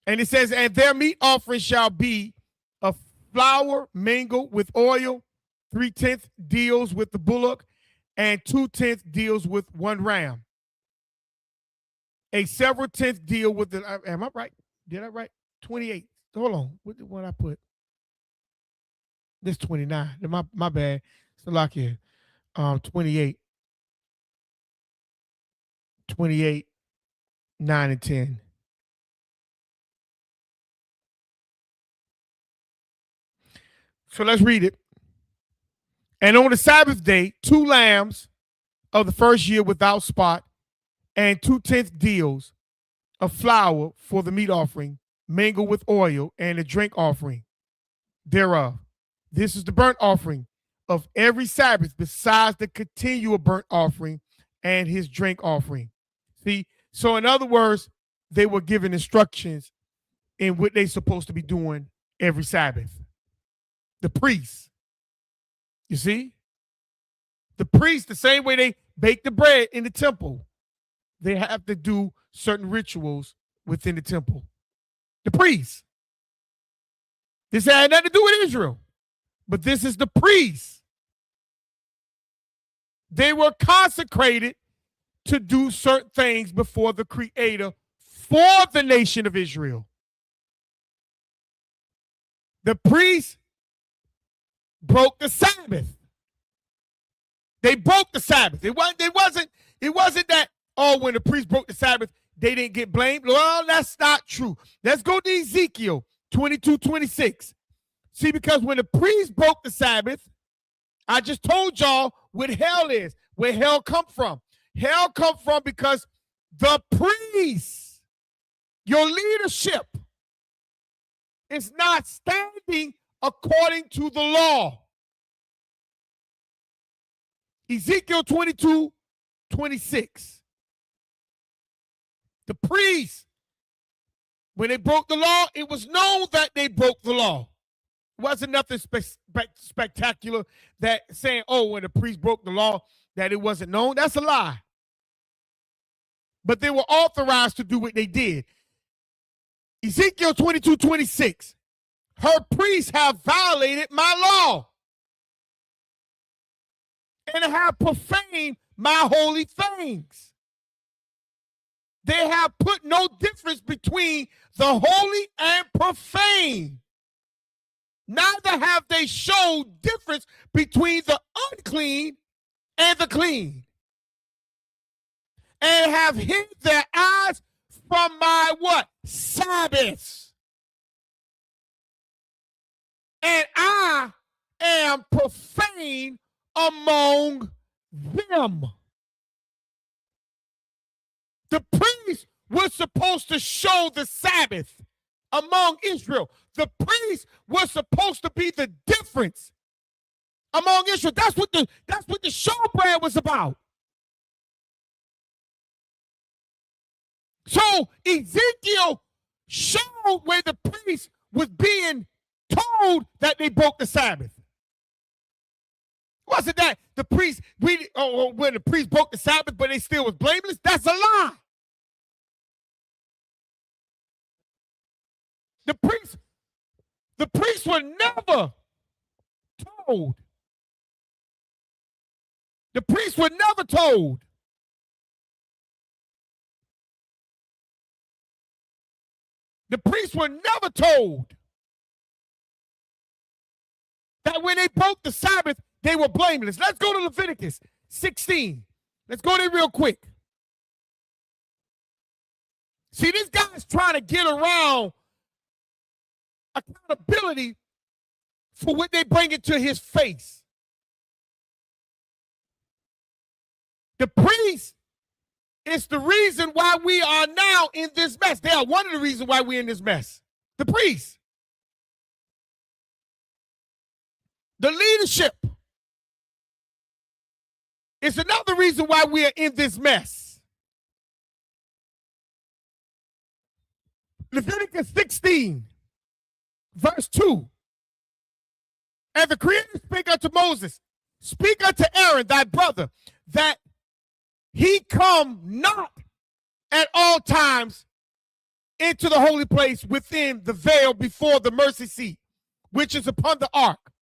S1: And it says, and their meat offering shall be a flour mingled with oil, 3/10 deals with the bullock, and 2/10 deals with one ram. A several tenth deal with the, am I right? Did I write 28? Hold on. What I put? This 29. My bad. It's a lock here. 28. 28, 9 and 10. So let's read it. And on the Sabbath day, 2 lambs of the first year without spot, and 2/10 deals of flour for the meat offering, mingled with oil, and the drink offering thereof. This is the burnt offering of every Sabbath, besides the continual burnt offering and his drink offering. See, so in other words, they were given instructions in what they're supposed to be doing every Sabbath. The priests, you see? The priests, the same way they bake the bread in the temple, they have to do certain rituals within the temple. The priests. This had nothing to do with Israel, but this is the priests. They were consecrated to do certain things before the Creator for the nation of Israel. The priests broke the Sabbath. They broke the Sabbath. It wasn't that, oh, when the priest broke the Sabbath, they didn't get blamed. Well, that's not true. Let's go to Ezekiel 22:26. See, because when the priest broke the Sabbath, I just told y'all what hell is, where hell come from. Hell come from because the priests, your leadership, is not standing according to the law. Ezekiel 22:26. The priests, when they broke the law, it was known that they broke the law. It wasn't nothing spectacular that saying, oh, when the priest broke the law, that it wasn't known. That's a lie. But they were authorized to do what they did. Ezekiel 22:26. Her priests have violated my law and have profaned my holy things. They have put no difference between the holy and profane. Neither have they showed difference between the unclean and the clean. And have hid their eyes from my what? Sabbaths. and I am profane among them. The priest was supposed to show the Sabbath among Israel. The priest was supposed to be the difference among Israel. That's what the showbread was about. So Ezekiel showed where the priest was being told that they broke the Sabbath. Wasn't that the priest, when the priest broke the Sabbath, but they still was blameless? That's a lie. The priests were never told. The priests were never told. The priests were never told that when they broke the Sabbath, they were blameless. Let's go to Leviticus 16. Let's go there real quick. See, this guy's trying to get around accountability for what they bring into his face. The priest is the reason why we are now in this mess. They are one of the reasons why we're in this mess. The priest. The leadership is another reason why we are in this mess. Leviticus 16, verse 2. And the Creator spake unto Moses, speak unto Aaron thy brother, that he come not at all times into the holy place within the veil before the mercy seat, which is upon the ark,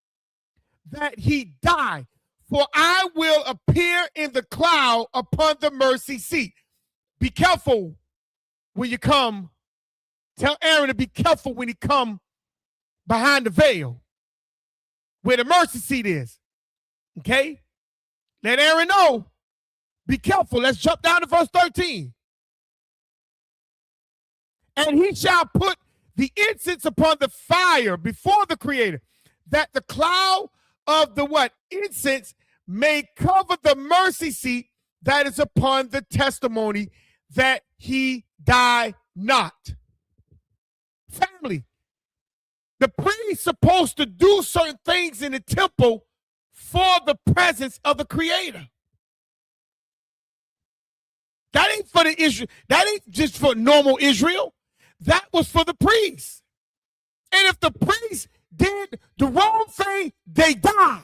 S1: that he die. For I will appear in the cloud upon the mercy seat. Be careful when you come. Tell Aaron to be careful when he come behind the veil, where the mercy seat is. Okay? Let Aaron know. Be careful. Let's jump down to verse 13. And he shall put the incense upon the fire before the Creator, that the cloud of the what? Incense may cover the mercy seat that is upon the testimony, that he die not. Family, the priest supposed to do certain things in the temple for the presence of the Creator. That ain't for the Israel. That ain't just for normal Israel. That was for the priests. And if the priests did the wrong thing, they died.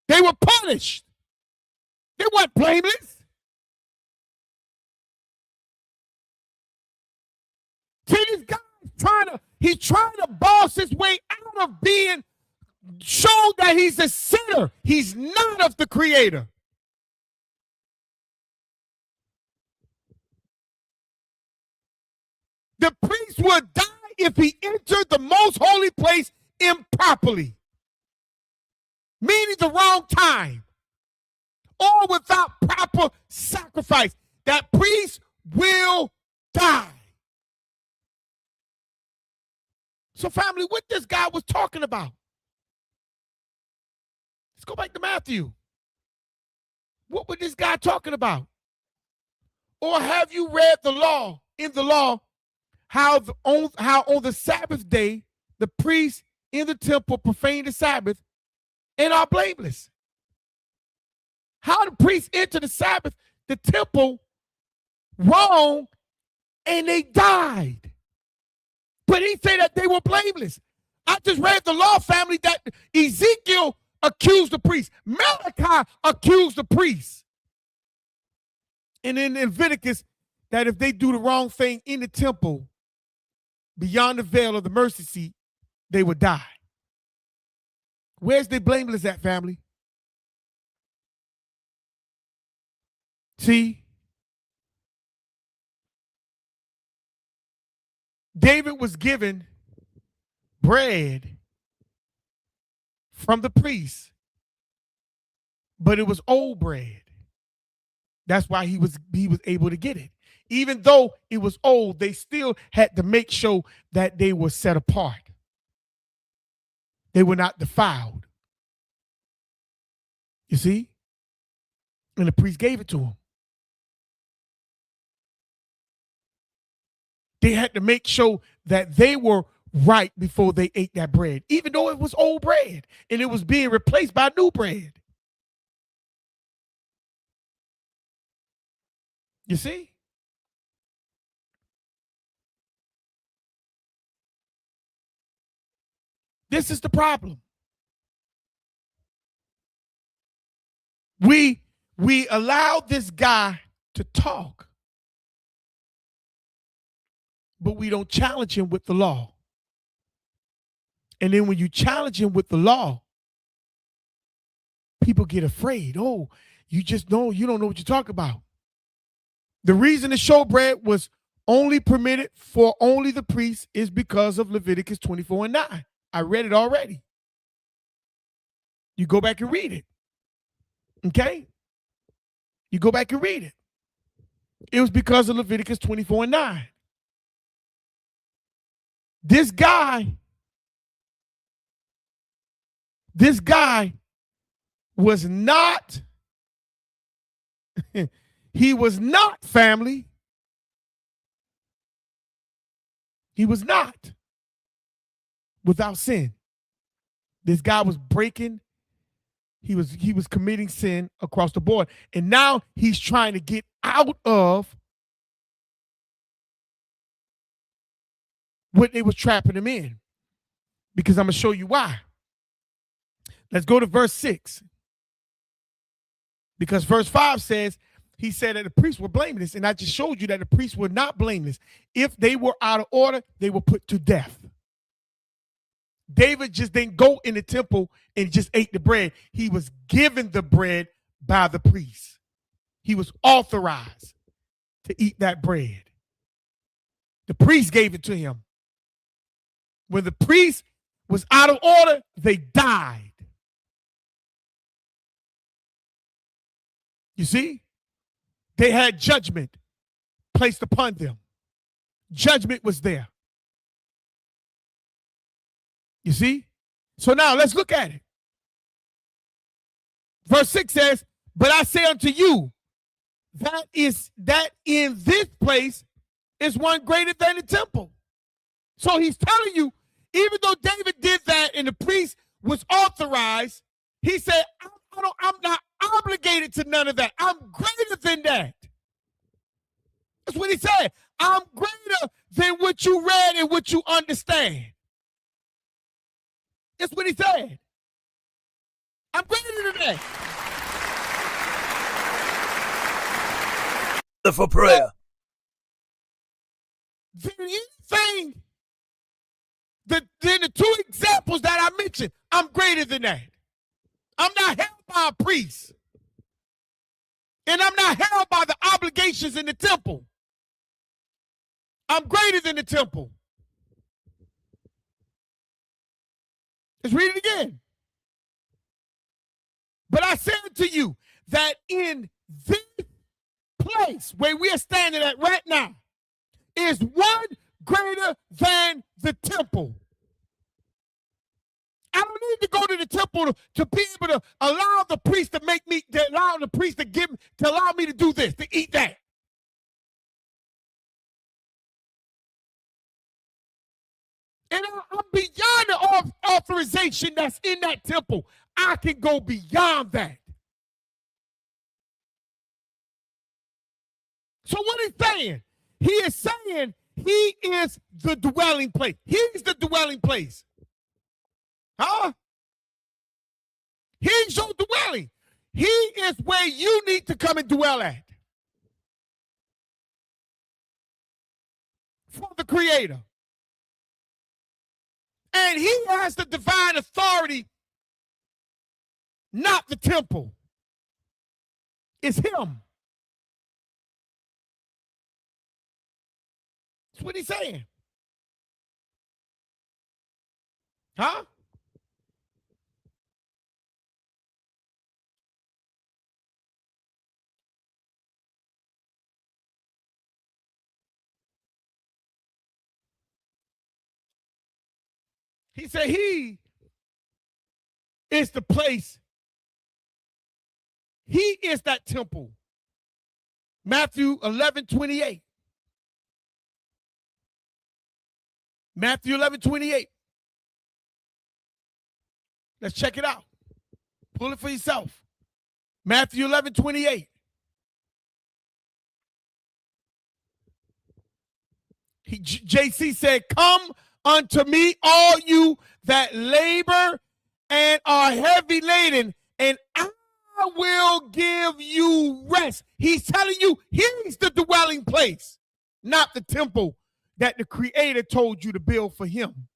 S1: They were punished. They weren't blameless. See, this guy's he's trying to boss his way out of being shown that he's a sinner. He's not of the Creator. The priest would die if he entered the most holy place improperly, meaning the wrong time, or without proper sacrifice. That priest will die. So, family, what this guy was talking about? Let's go back to Matthew. What was this guy talking about? Or have you read the law, in the law, how on the Sabbath day, the priests in the temple profane the Sabbath and are blameless? How the priests enter the Sabbath, the temple, wrong, and they died. But he said that they were blameless. I just read the law, family, that Ezekiel accused the priest. Malachi accused the priest. And in Leviticus, that if they do the wrong thing in the temple, beyond the veil of the mercy seat, they would die. Where's the blameless at, family? See? David was given bread from the priest, but it was old bread. That's why he was able to get it. Even though it was old, they still had to make sure that they were set apart. They were not defiled. You see? And the priest gave it to them. They had to make sure that they were right before they ate that bread, even though it was old bread and it was being replaced by new bread. You see? This is the problem. We allowed this guy to talk, but we don't challenge him with the law. And then when you challenge him with the law, people get afraid. Oh, you don't know what you're talking about. The reason the showbread was only permitted for only the priests is because of Leviticus 24:9. I read it already. You go back and read it. Okay? You go back and read it. It was because of Leviticus 24:9. This guy was not, he was not family. He was not without sin. This guy was breaking, he was committing sin across the board. And now he's trying to get out of what they was trapping him in. Because I'm going to show you why. Let's go to verse 6. Because verse 5 says, he said that the priests were blameless. And I just showed you that the priests were not blameless. If they were out of order, they were put to death. David just didn't go in the temple and just ate the bread. He was given the bread by the priest. He was authorized to eat that bread. The priest gave it to him. When the priest was out of order, they died. You see? They had judgment placed upon them. Judgment was there. You see? So now let's look at it. Verse 6 says, but I say unto you, that in this place is one greater than the temple. So he's telling you, even though David did that and the priest was authorized, he said, I'm not obligated to none of that. I'm greater than that. That's what he said. I'm greater than what you read and what you understand. That's what he said. I'm greater than that.
S2: For prayer.
S1: Then anything, then the two examples that I mentioned, I'm greater than that. I'm not held by a priest. And I'm not held by the obligations in the temple. I'm greater than the temple. Let's read it again. But I said to you that in this place where we are standing at right now is one greater than the temple. I don't need to go to the temple to be able to allow the priest to make me, to allow the priest to give, to allow me to do this, to eat that. And I'm beyond the authorization that's in that temple. I can go beyond that. So what he's saying? He is saying he is the dwelling place. He's the dwelling place. Huh? He's your dwelling. He is where you need to come and dwell at. For the Creator. And he has the divine authority, not the temple. It's him. That's what he's saying. Huh? He said he is the place. He is that temple. Matthew 11:28. Matthew 11:28. Let's check it out. Pull it for yourself. Matthew 11:28. JC said, "Come unto me, all you that labor and are heavy laden, and I will give you rest." He's telling you he's the dwelling place, not the temple that the Creator told you to build for him.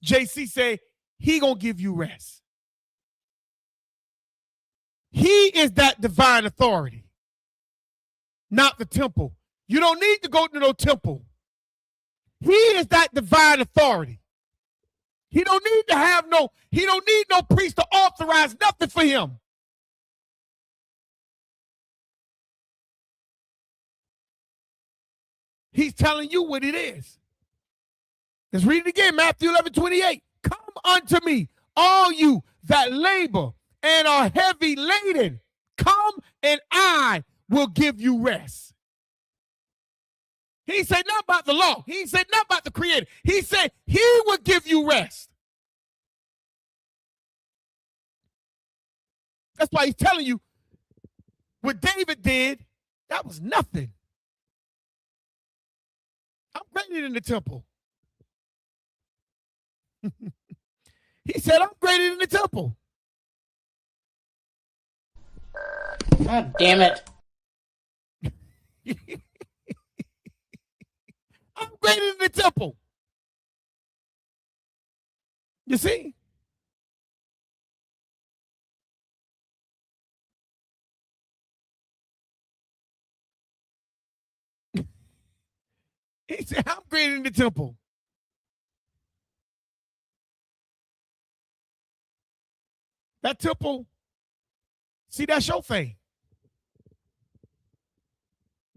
S1: JC said he gonna give you rest. He is that divine authority, not the temple. You don't need to go to no temple. He is that divine authority. He don't need no priest to authorize nothing for him. He's telling you what it is. Let's read it again. Matthew 11:28. Come unto me, all you that labor and are heavy laden. Come and I will give you rest. He said not about the law. He said not about the Creator. He said he will give you rest. That's why he's telling you what David did, that was nothing. I'm greater than the temple. He said, I'm greater than the temple.
S2: God damn it.
S1: I'm greater than the temple. You see? He said, I'm greater than the temple. That temple, see, that's your thing.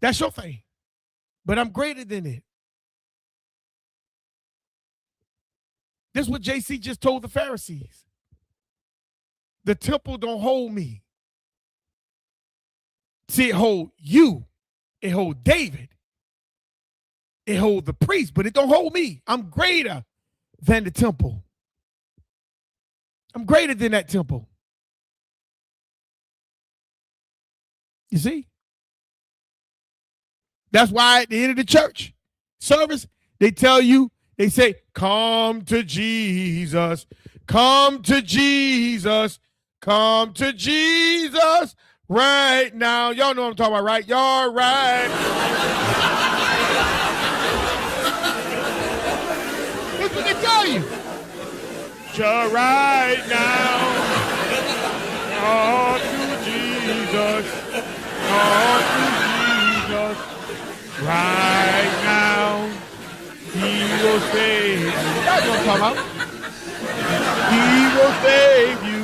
S1: That's your thing. But I'm greater than it. This is what JC just told the Pharisees. The temple don't hold me. See, it hold you. It hold David. It hold the priest, but it don't hold me. I'm greater than the temple. I'm greater than that temple. You see? That's why at the end of the church service, they tell you, they say, come to Jesus, come to Jesus, come to Jesus right now. Y'all know what I'm talking about, right? Y'all right. That's what they tell you. Just right now. All to Jesus. All to Jesus. Right now. He will save you. That's what I'm talking about. He will save you.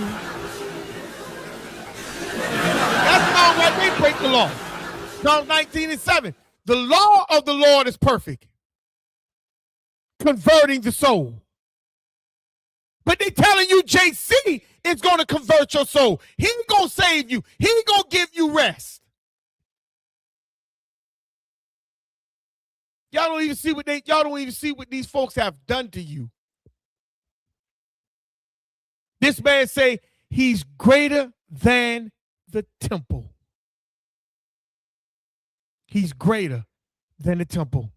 S1: That's not why they break the law. Psalm 19:7. The law of the Lord is perfect, converting the soul. But they telling you JC is going to convert your soul. He going to save you. He going to give you rest. Y'all don't even see what these folks have done to you. This man say he's greater than the temple. He's greater than the temple.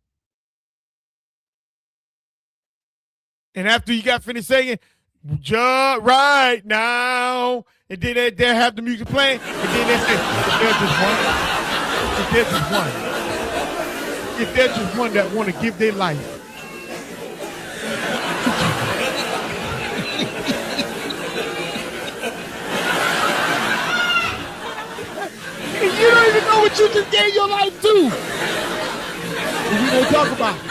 S1: And after you got finished saying, just right now, and then they have the music playing, and then they say, if there's just one that want to give their life. You don't even know what you just gave your life to. And we're going to talk about it.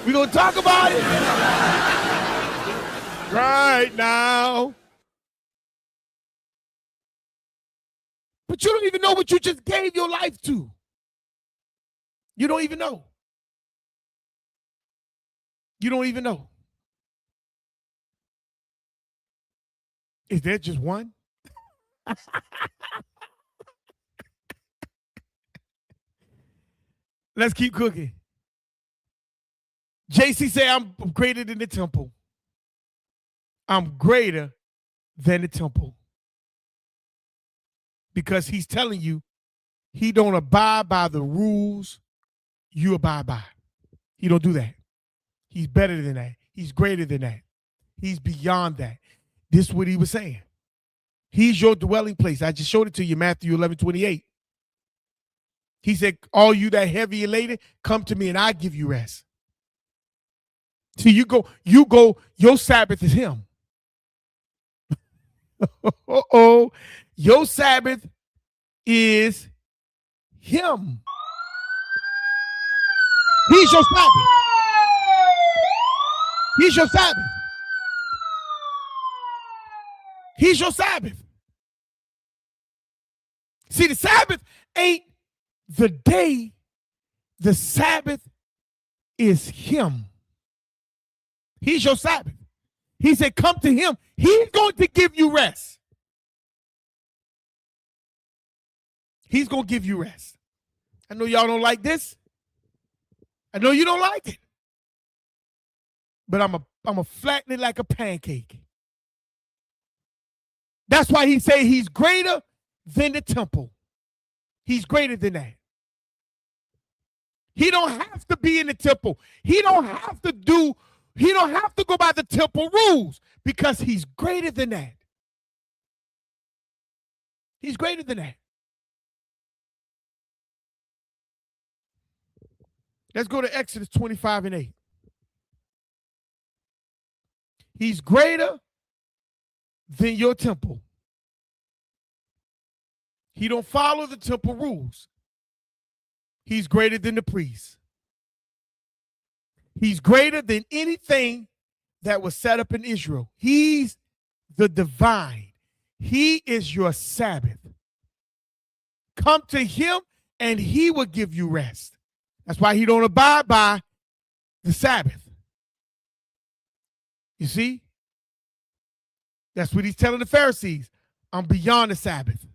S1: We're going to talk about it right now. But you don't even know what you just gave your life to. You don't even know. You don't even know. Is there just one? Let's keep cooking. JC say I'm greater than the temple. I'm greater than the temple. Because he's telling you he don't abide by the rules you abide by. He don't do that. He's better than that. He's greater than that. He's beyond that. This is what he was saying. He's your dwelling place. I just showed it to you, Matthew 11:28. He said, all you that heavy and laden, come to me and I give you rest. See, you go, your Sabbath is him. Uh-oh. Your Sabbath is him. He's your Sabbath. He's your Sabbath. He's your Sabbath. See, the Sabbath ain't the day. The Sabbath is him. He's your Sabbath. He said, come to him. He's going to give you rest. He's going to give you rest. I know y'all don't like this. I know you don't like it. But I'm a flatten it like a pancake. That's why he say he's greater than the temple. He's greater than that. He don't have to be in the temple. He don't have to go by the temple rules because he's greater than that. He's greater than that. Let's go to Exodus 25:8. He's greater than your temple. He don't follow the temple rules. He's greater than the priest. He's greater than anything that was set up in Israel. He's the divine. He is your Sabbath. Come to him and he will give you rest. That's why he don't abide by the Sabbath. You see? That's what he's telling the Pharisees. I'm beyond the Sabbath.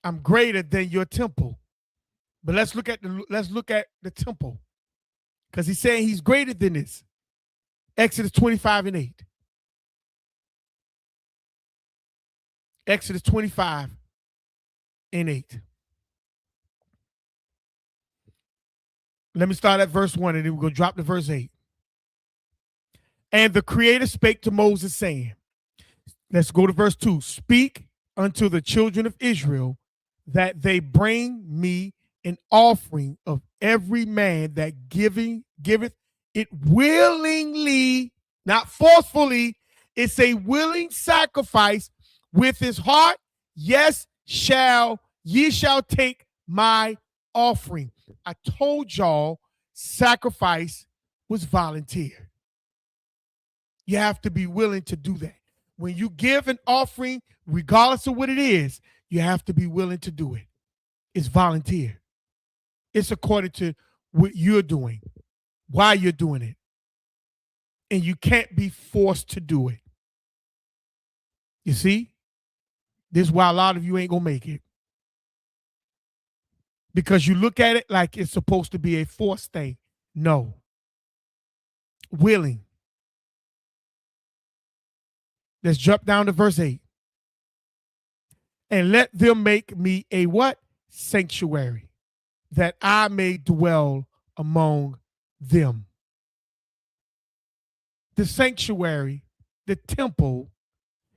S1: I'm greater than your temple. But let's look at the temple. Because he's saying he's greater than this. Exodus 25:8. Exodus 25:8. Let me start at verse 1 and then we're going to drop to verse 8. And the Creator spake to Moses, saying, let's go to verse 2. Speak unto the children of Israel that they bring me an offering of every man that giveth it willingly, not forcefully. It's a willing sacrifice with his heart. Yes, ye shall take my offering. I told y'all sacrifice was volunteer. You have to be willing to do that. When you give an offering, regardless of what it is, you have to be willing to do it. It's volunteer. It's according to what you're doing, why you're doing it. And you can't be forced to do it. You see? This is why a lot of you ain't going to make it. Because you look at it like it's supposed to be a forced thing. No. Willing. Let's jump down to verse 8. And let them make me a what? Sanctuary, that I may dwell among them. The sanctuary, the temple,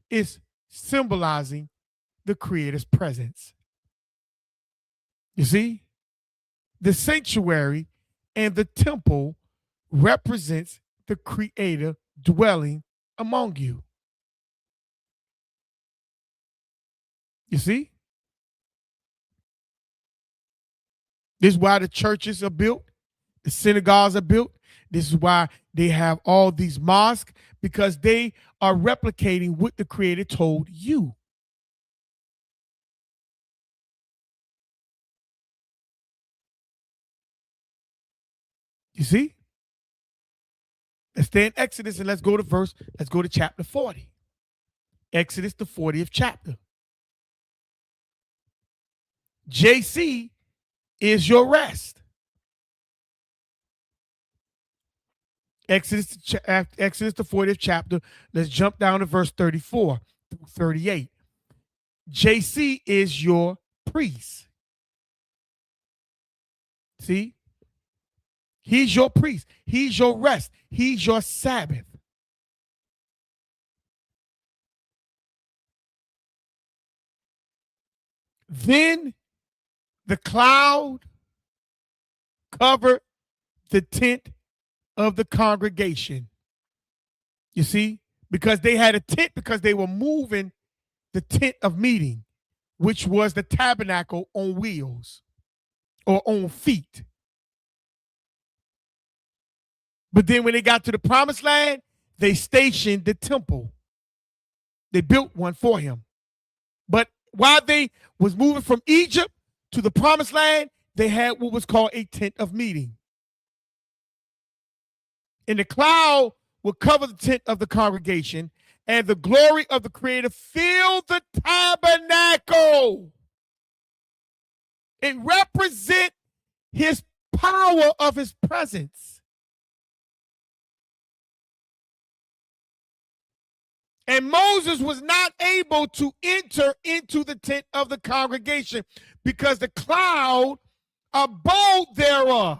S1: is symbolizing the Creator's presence. You see? The sanctuary and the temple represents the Creator dwelling among you. You see? This is why the churches are built. The synagogues are built. This is why they have all these mosques, because they are replicating what the Creator told you. You see? Let's stay in Exodus and let's go to chapter 40. Exodus, the 40th chapter. JC is your rest. Exodus, the 40th chapter. Let's jump down to verse 34 through 38. JC is your priest. See? He's your priest. He's your rest. He's your Sabbath. Then the cloud covered the tent of the congregation. You see? Because they had a tent, because they were moving the tent of meeting, which was the tabernacle on wheels or on feet. But then when they got to the promised land, they stationed the temple. They built one for him. But while they was moving from Egypt to the promised land, they had what was called a tent of meeting. And the cloud would cover the tent of the congregation, and the glory of the Creator filled the tabernacle. It represents his power of his presence. And Moses was not able to enter into the tent of the congregation because the cloud abode thereof.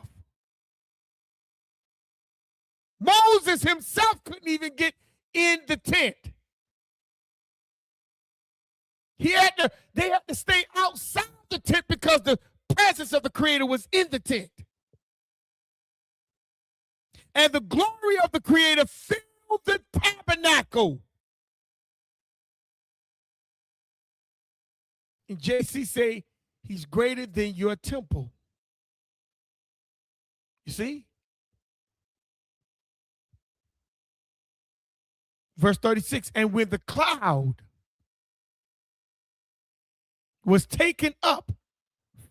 S1: Moses himself couldn't even get in the tent. They had to stay outside the tent because the presence of the Creator was in the tent. And the glory of the Creator filled the tabernacle. And JC say he's greater than your temple. You see? Verse 36, and when the cloud was taken up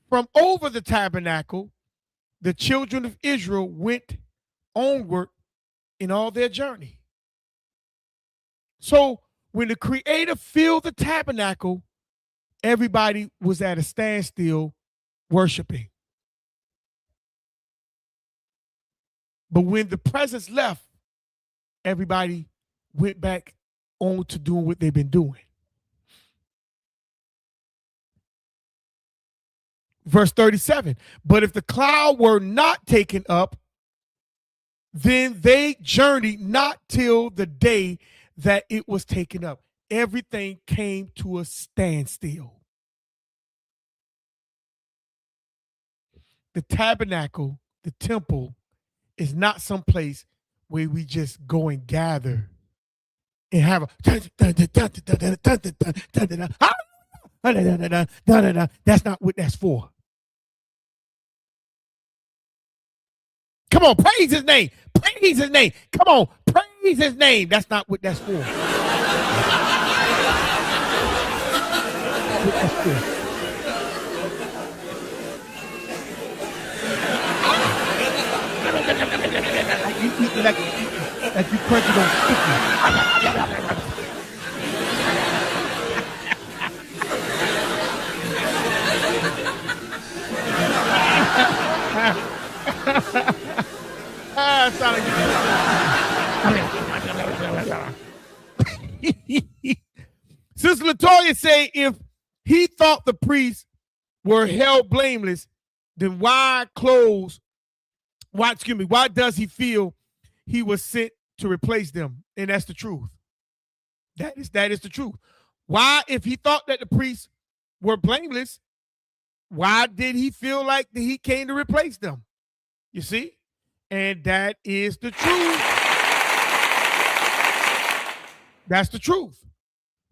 S1: from over the tabernacle, the children of Israel went onward in all their journey. So when the Creator filled the tabernacle, everybody was at a standstill worshiping. But when the presence left, everybody went back on to doing what they've been doing. Verse 37, but if the cloud were not taken up, then they journeyed not till the day that it was taken up. Everything came to a standstill. The tabernacle, the temple, is not some place where we just go and gather and have a that's not what that's for. Come on, praise his name. Praise his name. Come on, praise his name. That's not what that's for. Like you crunching on sticky. Sister Latoya say if he thought the priests were held blameless, then why does he feel he was sent to replace them? And that's the truth. That is the truth. Why, if he thought that the priests were blameless, why did he feel like that he came to replace them? You see? And that is the truth. That's the truth.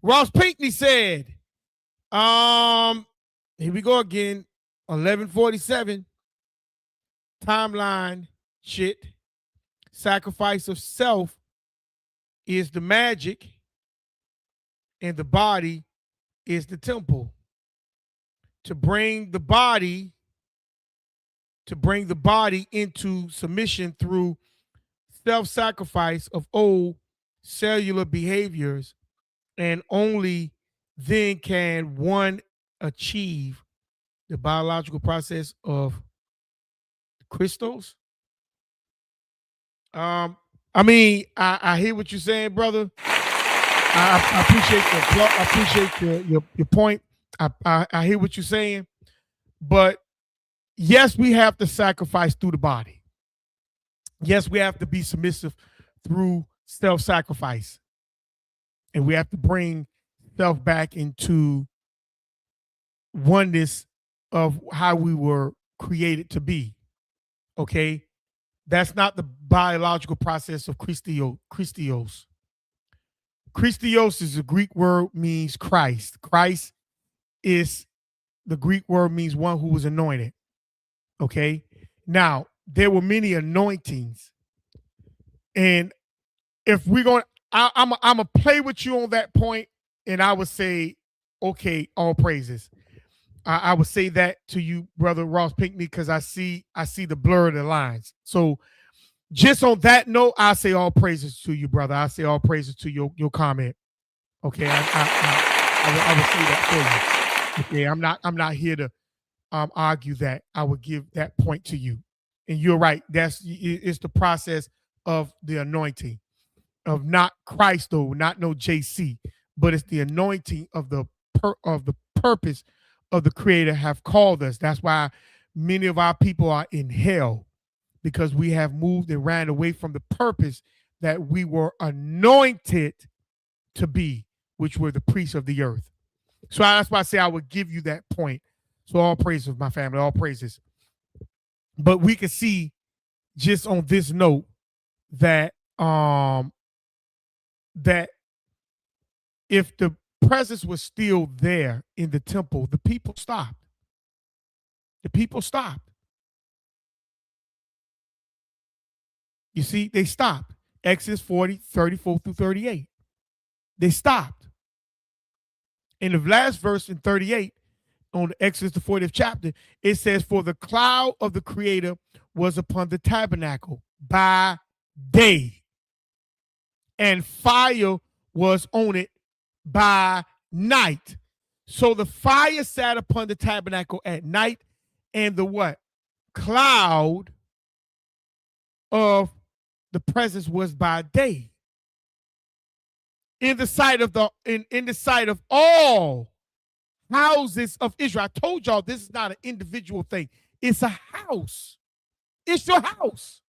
S1: Ross Pinckney said, here we go again, 1147, timeline shit. Sacrifice of self is the magic, and the body is the temple. To bring the body into submission through self-sacrifice of old cellular behaviors, and only then can one achieve the biological process of crystals. I mean, I hear what you're saying, brother. I appreciate your point. I hear what you're saying, but yes, we have to sacrifice through the body. Yes, we have to be submissive through self-sacrifice, and we have to bring self back into oneness of how we were created to be. Okay, that's not the biological process of Christios. Christios is a Greek word, means Christ. Christ is the Greek word, means one who was anointed. Okay. Now, there were many anointings. And if we're going, I'm going to play with you on that point, and I would say, okay, all praises. I would say that to you, brother Ross Pinckney, because I see the blur of the lines. So just on that note, I say all praises to you, brother. I say all praises to your comment. Okay, I would say that for you. Okay, I'm not here to argue that. I would give that point to you, and you're right. It's the process of the anointing of not Christ, though, not no JC, but it's the anointing of the purpose of the Creator have called us. That's why many of our people are in hell, because we have moved and ran away from the purpose that we were anointed to be, which were the priests of the earth. So that's why I say I would give you that point. So all praises, my family, all praises. But we can see just on this note that that if the presence was still there in the temple, the people stopped. The people stopped. You see, they stopped. Exodus 40, 34 through 38. They stopped. In the last verse in 38, on the Exodus, the 40th chapter, it says, for the cloud of the Creator was upon the tabernacle by day, and fire was on it by night. So the fire sat upon the tabernacle at night, and the what? Cloud of the presence was by day. In the sight of in the sight of all houses of Israel. I told y'all this is not an individual thing. It's a house. It's your house.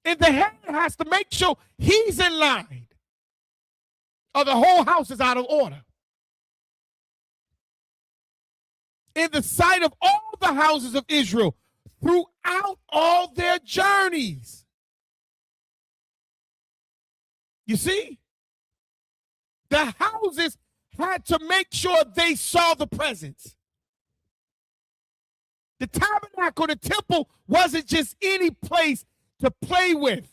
S1: And the head has to make sure he's in line, or the whole house is out of order. In the sight of all the houses of Israel throughout all their journeys. You see? The houses had to make sure they saw the presence. The tabernacle, the temple, wasn't just any place to play with.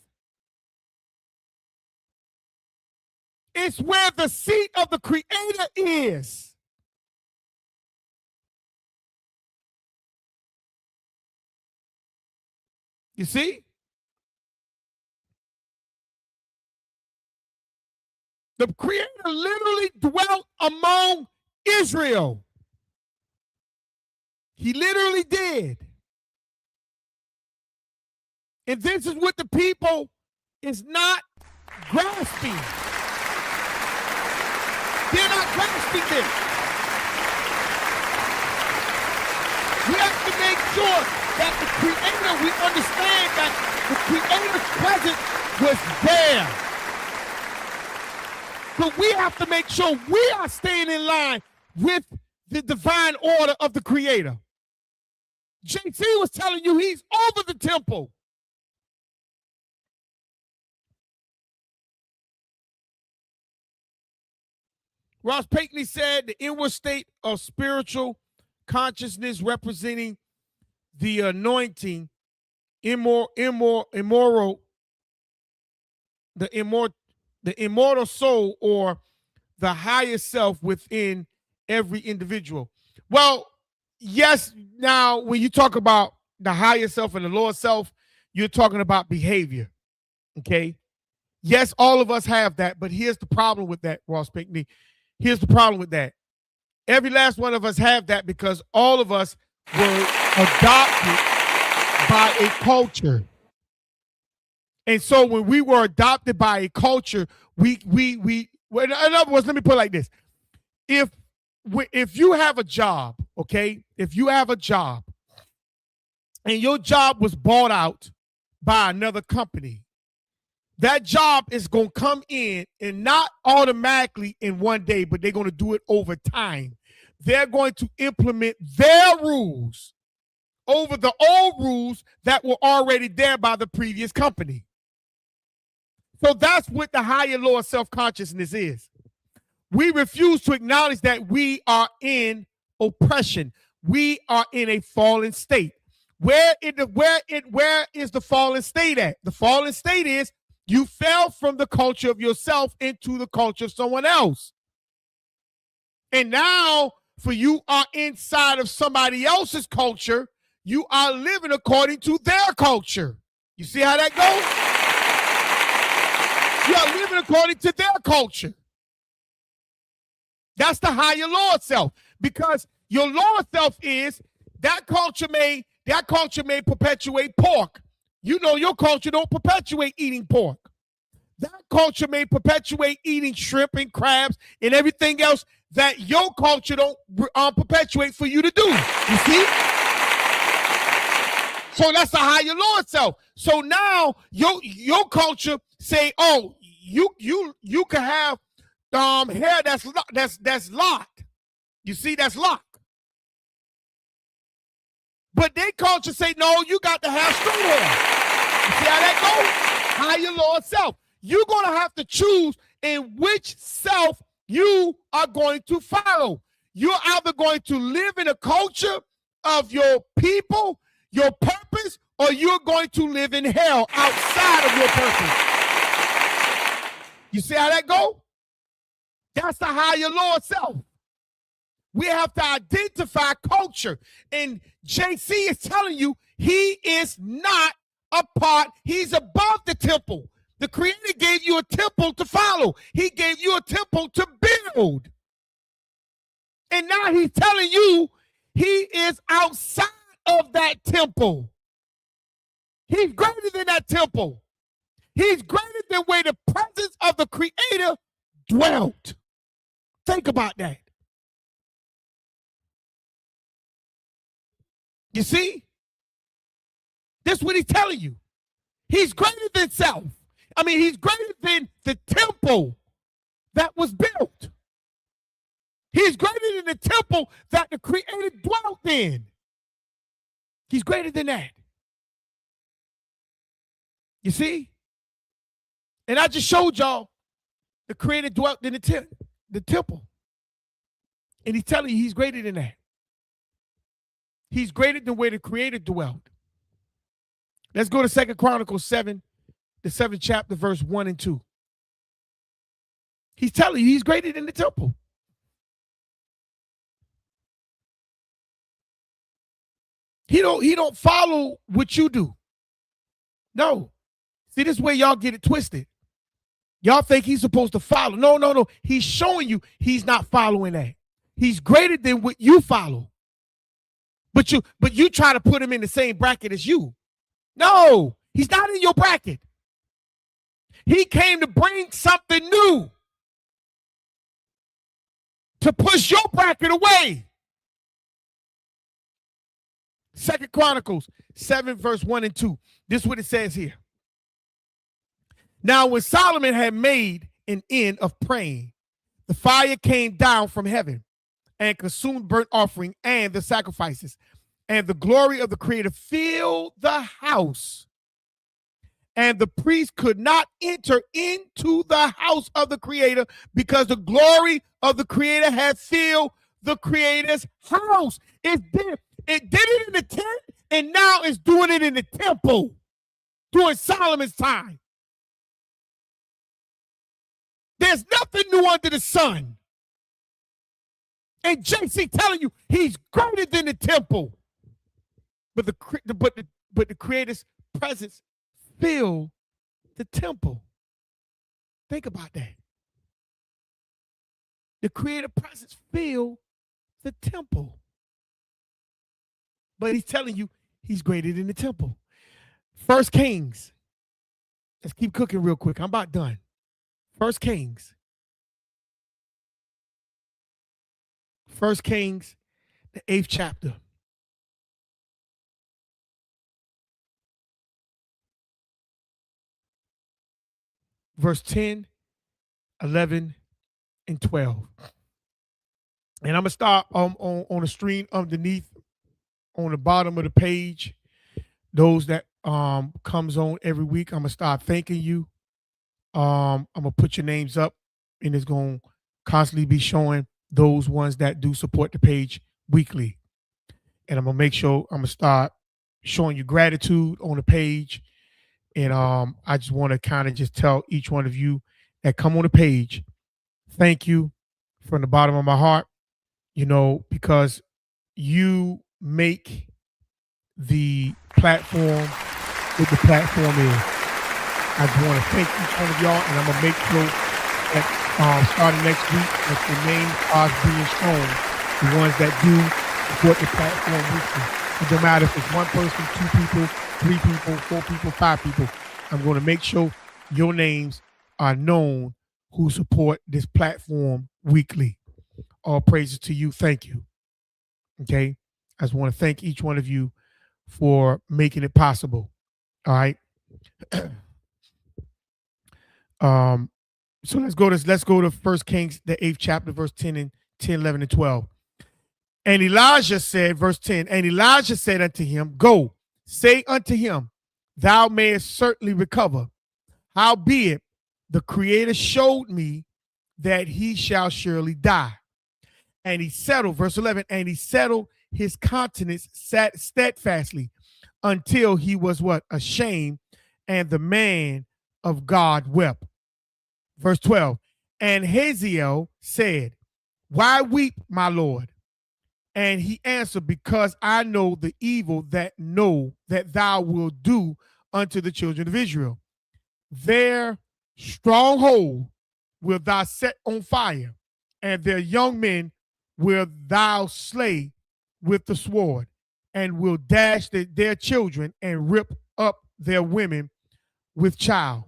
S1: It's where the seat of the Creator is. You see? The Creator literally dwelt among Israel. He literally did. And this is what the people is not grasping. They're not grasping this. We have to make sure that the Creator, we understand that the Creator's presence was there. But we have to make sure we are staying in line with the divine order of the Creator. JC was telling you he's over the temple. Ross Pinckney said the inward state of spiritual consciousness representing the anointing, the immortal soul, or the higher self within every individual. Well, yes, now when you talk about the higher self and the lower self, you're talking about behavior. Okay. Yes, all of us have that, but here's the problem with that, Ross Pinckney. Here's the problem with that. Every last one of us have that because all of us were adopted by a culture. And so when we were adopted by a culture, well, in other words, let me put it like this. If you have a job, okay, if you have a job and your job was bought out by another company, that job is going to come in and not automatically in one day, but they're going to do it over time. They're going to implement their rules over the old rules that were already there by the previous company. So that's what the higher lower self-consciousness is. We refuse to acknowledge that we are in oppression. We are in a fallen state. Where is the fallen state at? The fallen state is you fell from the culture of yourself into the culture of someone else. And now, for you are inside of somebody else's culture, you are living according to their culture. You see how that goes? You are living according to their culture. That's the higher lower self, because your lower self is that culture may perpetuate pork. You know your culture don't perpetuate eating pork. That culture may perpetuate eating shrimp and crabs and everything else that your culture don't perpetuate for you to do. You see? So that's the higher lower self. So now your culture say, oh, you can have hair that's locked. You see, that's locked. But their culture say, no, you got to have straight hair. You see how that goes? Higher lower self. You're going to have to choose in which self you are going to follow. You're either going to live in a culture of your people, your purpose, or you're going to live in hell outside of your purpose. You see how that goes? That's the higher lower self. We have to identify culture. And JC is telling you he is not a part, he's above the temple. The Creator gave you a temple to follow. He gave you a temple to build. And now he's telling you he is outside of that temple. He's greater than that temple. He's greater than where the presence of the Creator dwelt. Think about that. You see? This is what he's telling you. He's greater than self. I mean, he's greater than the temple that was built. He's greater than the temple that the Creator dwelt in. He's greater than that. You see? And I just showed y'all the Creator dwelt in the temple. And he's telling you he's greater than that. He's greater than where the Creator dwelt. Let's go to 2 Chronicles 7, the 7th chapter, verse 1 and 2. He's telling you he's greater than the temple. He don't follow what you do. No. See, this is where y'all get it twisted. Y'all think he's supposed to follow. No. He's showing you he's not following that. He's greater than what you follow. But you try to put him in the same bracket as you. No, he's not in your bracket. He came to bring something new, to push your bracket away. 2 Chronicles 7, verse 1 and 2. This is what it says here. Now, when Solomon had made an end of praying, the fire came down from heaven and consumed burnt offering and the sacrifices. And the glory of the Creator filled the house. And the priest could not enter into the house of the Creator because the glory of the Creator had filled the Creator's house. It did it in the tent, and now it's doing it in the temple during Solomon's time. There's nothing new under the sun. And JC telling you he's greater than the temple. But the Creator's presence fill the temple. Think about that. The creative presence fill the temple. But he's telling you he's greater than the temple. First Kings. Let's keep cooking real quick. I'm about done. First Kings. First Kings, the 8th chapter. Verse 10, 11, and 12. And I'm going to start on the screen underneath on the bottom of the page. Those that comes on every week, I'm going to start thanking you. I'm going to put your names up, and it's going to constantly be showing those ones that do support the page weekly. And I'm going to make sure I'm going to start showing you gratitude on the page. And I just want to kind of just tell each one of you that come on the page, thank you from the bottom of my heart, because you make the platform what the platform is. I just want to thank each one of y'all, and I'm going to make sure that starting next week, that the names are being shown, the ones that do support the platform weekly. It don't matter if it's one person, 2 people, 3 people, 4 people, 5 people. I'm going to make sure your names are known who support this platform weekly. All praises to you. Thank you. Okay. I just want to thank each one of you for making it possible. All right. So let's go to 1 Kings, the 8th chapter, verse 10, 11, and 12. And Elijah said, verse 10, and Elijah said unto him, go, say unto him, thou mayest certainly recover. Howbeit, the Creator showed me that he shall surely die. And he settled, verse 11, and he settled his countenance steadfastly until he was what? Ashamed, and the man of God wept. Verse 12, and Hazael said, why weep, my Lord? And he answered, because I know the evil that thou wilt do unto the children of Israel. Their stronghold will thou set on fire, and their young men will thou slay with the sword, and will dash their children and rip up their women with child.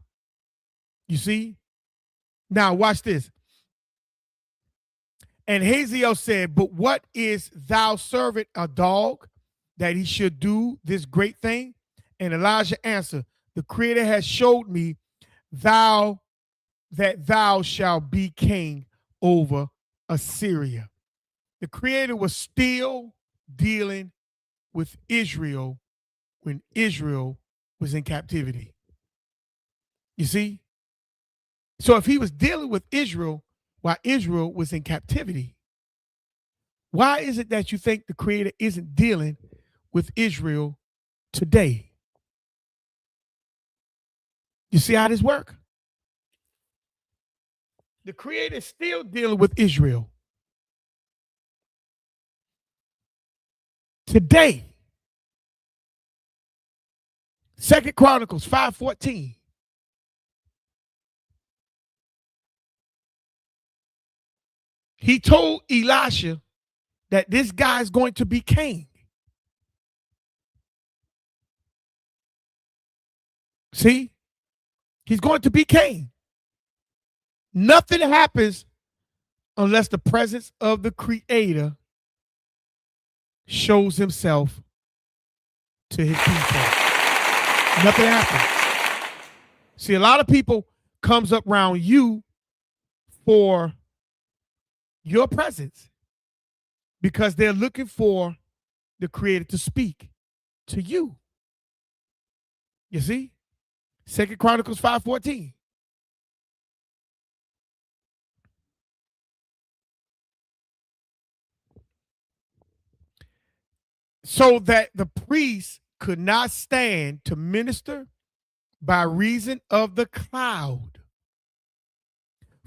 S1: You see? Now watch this. And Hazael said, but what is thou servant a dog, that he should do this great thing? And Elijah answered, the Creator has showed me that thou shalt be king over Assyria. The Creator was still dealing with Israel when Israel was in captivity. You see? So if he was dealing with Israel while Israel was in captivity, why is it that you think the Creator isn't dealing with Israel today? You see how this works? The Creator is still dealing with Israel today. 2 Chronicles 5:14. He told Elisha that this guy is going to be king. See? He's going to be king. Nothing happens unless the presence of the Creator shows himself to his people. Nothing happens. See, a lot of people comes up around you for your presence because they're looking for the Creator to speak to you. You see? 2 Chronicles 5:14. So that the priest could not stand to minister by reason of the cloud.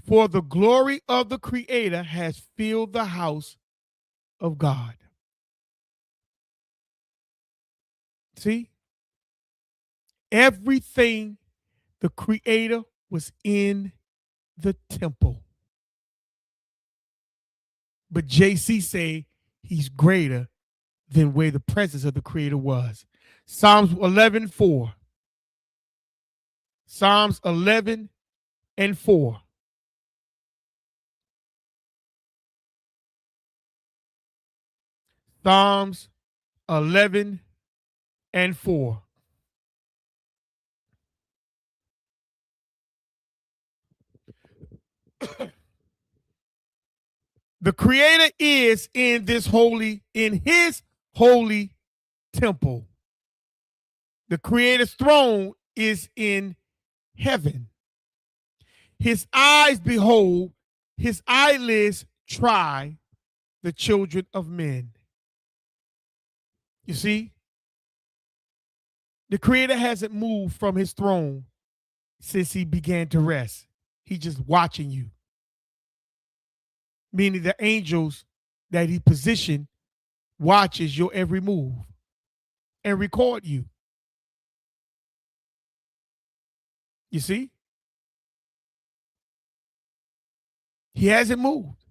S1: For the glory of the Creator has filled the house of God. See? Everything the Creator was in the temple. But JC say he's greater than where the presence of the Creator was. Psalms 11:4. Psalms 11:4. Psalms 11:4. The Creator is in his holy temple. The Creator's throne is in heaven. His eyes behold, his eyelids try the children of men. You see, the Creator hasn't moved from his throne since he began to rest. He's just watching you. Meaning the angels that he positioned watches your every move and record you. You see? He hasn't moved.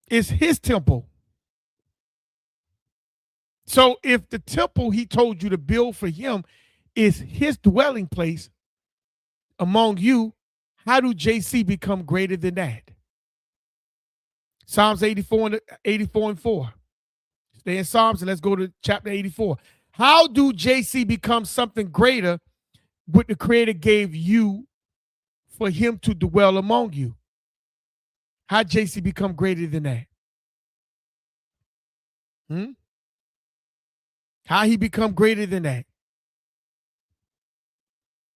S1: It's his temple. So if the temple he told you to build for him is his dwelling place among you, how do JC become greater than that? Psalms 84:4. Stay in Psalms and let's go to chapter 84. How do JC become something greater what the Creator gave you for him to dwell among you? How JC become greater than that? How he become greater than that?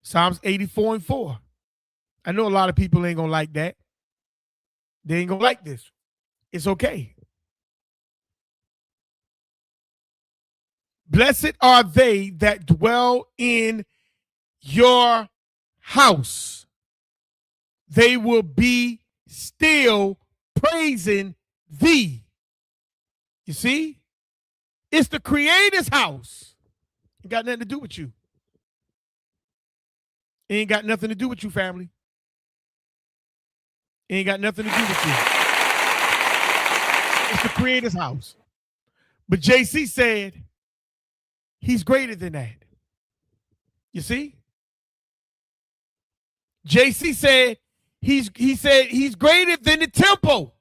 S1: Psalms 84:4. I know a lot of people ain't gonna like that. They ain't gonna like this. It's okay. Blessed are they that dwell in your house. They will be still praising thee. You see? It's the Creator's house. It got nothing to do with you. It ain't got nothing to do with you, family. It ain't got nothing to do with you. It's the Creator's house. But JC said he's greater than that. You see? JC said he's greater than the temple.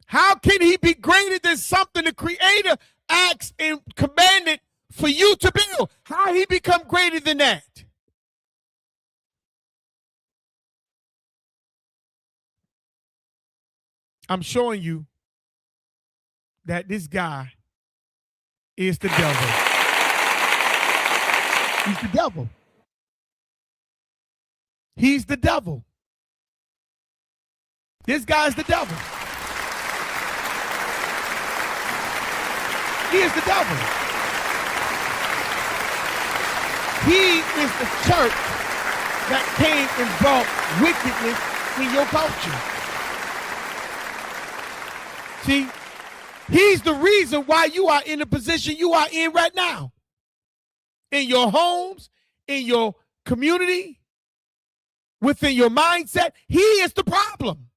S1: How can he be greater than something the Creator asked and commanded for you to build? How he become greater than that? I'm showing you that this guy is the devil. He's the devil. He's the devil. This guy's the devil. He is the devil. He is the church that came and brought wickedness in your culture. See, he's the reason why you are in the position you are in right now. In your homes, in your community, within your mindset, he is the problem.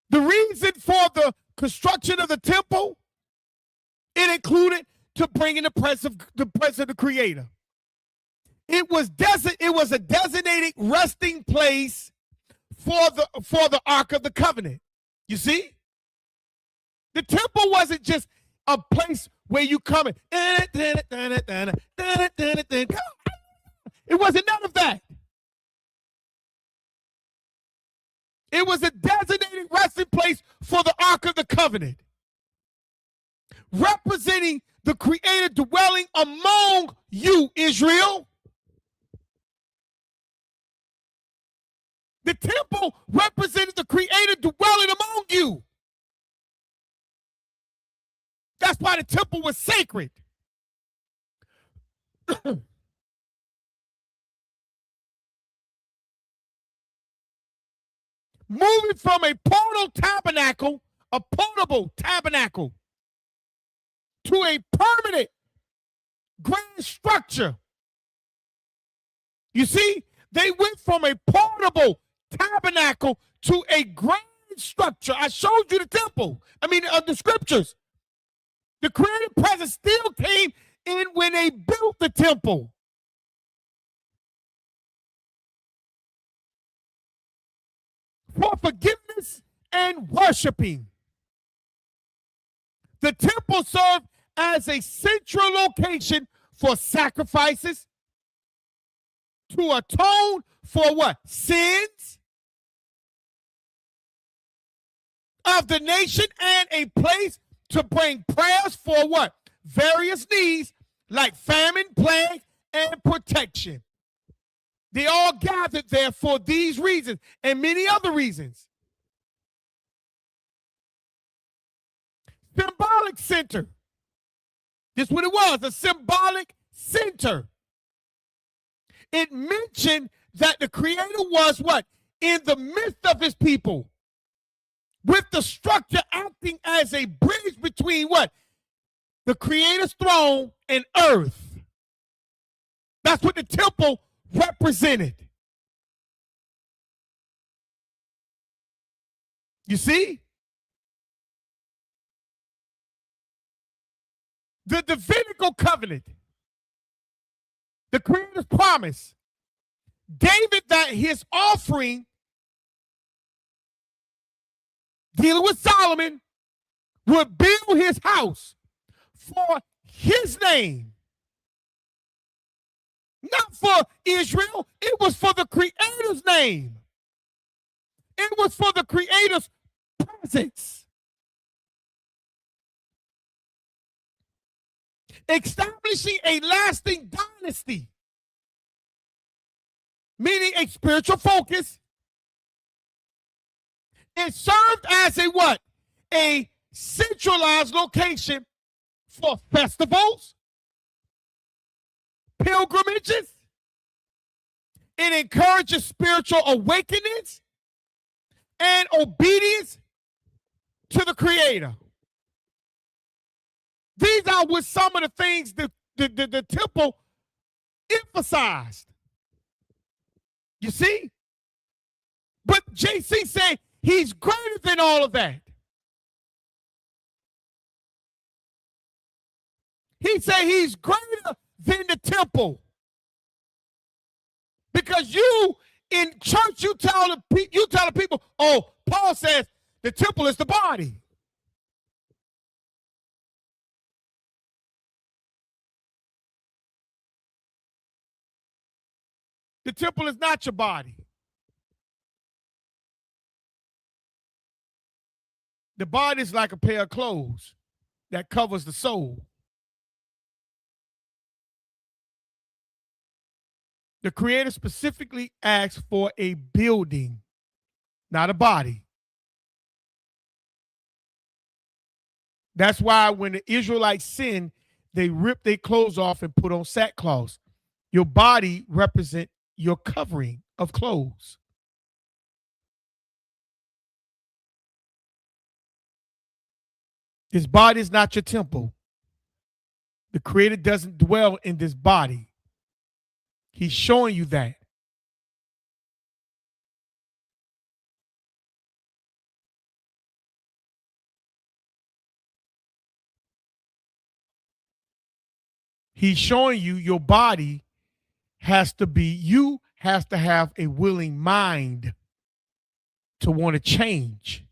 S1: The reason for the construction of the temple, it included to bring in the presence of the Creator. It was a designated resting place for the Ark of the Covenant. You see? The temple wasn't just a place where you come in. It wasn't none of that. It was a designated resting place for the Ark of the Covenant, representing the Creator dwelling among you, Israel. The temple represented the Creator dwelling among you. That's why the temple was sacred. moving from a portable tabernacle, to a permanent grand structure. You see, they went from a portable tabernacle to a grand structure. I showed you the temple. The scriptures. The creative presence still came in when they built the temple. For forgiveness and worshiping. The temple served as a central location for sacrifices, to atone for what? Sins of the nation, and a place to bring prayers for what? Various needs like famine, plague, and protection. They all gathered there for these reasons and many other reasons. Symbolic center. This is what it was, a symbolic center. It mentioned that the Creator was what? In the midst of his people, with the structure acting as a bridge between what? The Creator's throne and earth. That's what the temple represented. You see? The Davidical covenant, the Creator's promise, David, that his offering, dealing with Solomon, would build his house for his name. Not for Israel. It was for the Creator's name. It was for the Creator's presence. Establishing a lasting dynasty, meaning a spiritual focus. It served as a what? A centralized location for festivals, pilgrimages. It encourages spiritual awakenings and obedience to the Creator. These are what some of the things the temple emphasized. You see? But JC said he's greater than all of that. He said he's greater than the temple. Because you in church, you tell the people, oh, Paul says the temple is the body. The temple is not your body. The body is like a pair of clothes that covers the soul. The Creator specifically asked for a building, not a body. That's why when the Israelites sinned, they ripped their clothes off and put on sackcloth. Your body represents your covering of clothes. This body is not your temple. The Creator doesn't dwell in this body. He's showing you that. He's showing you your body has to have a willing mind to want to change.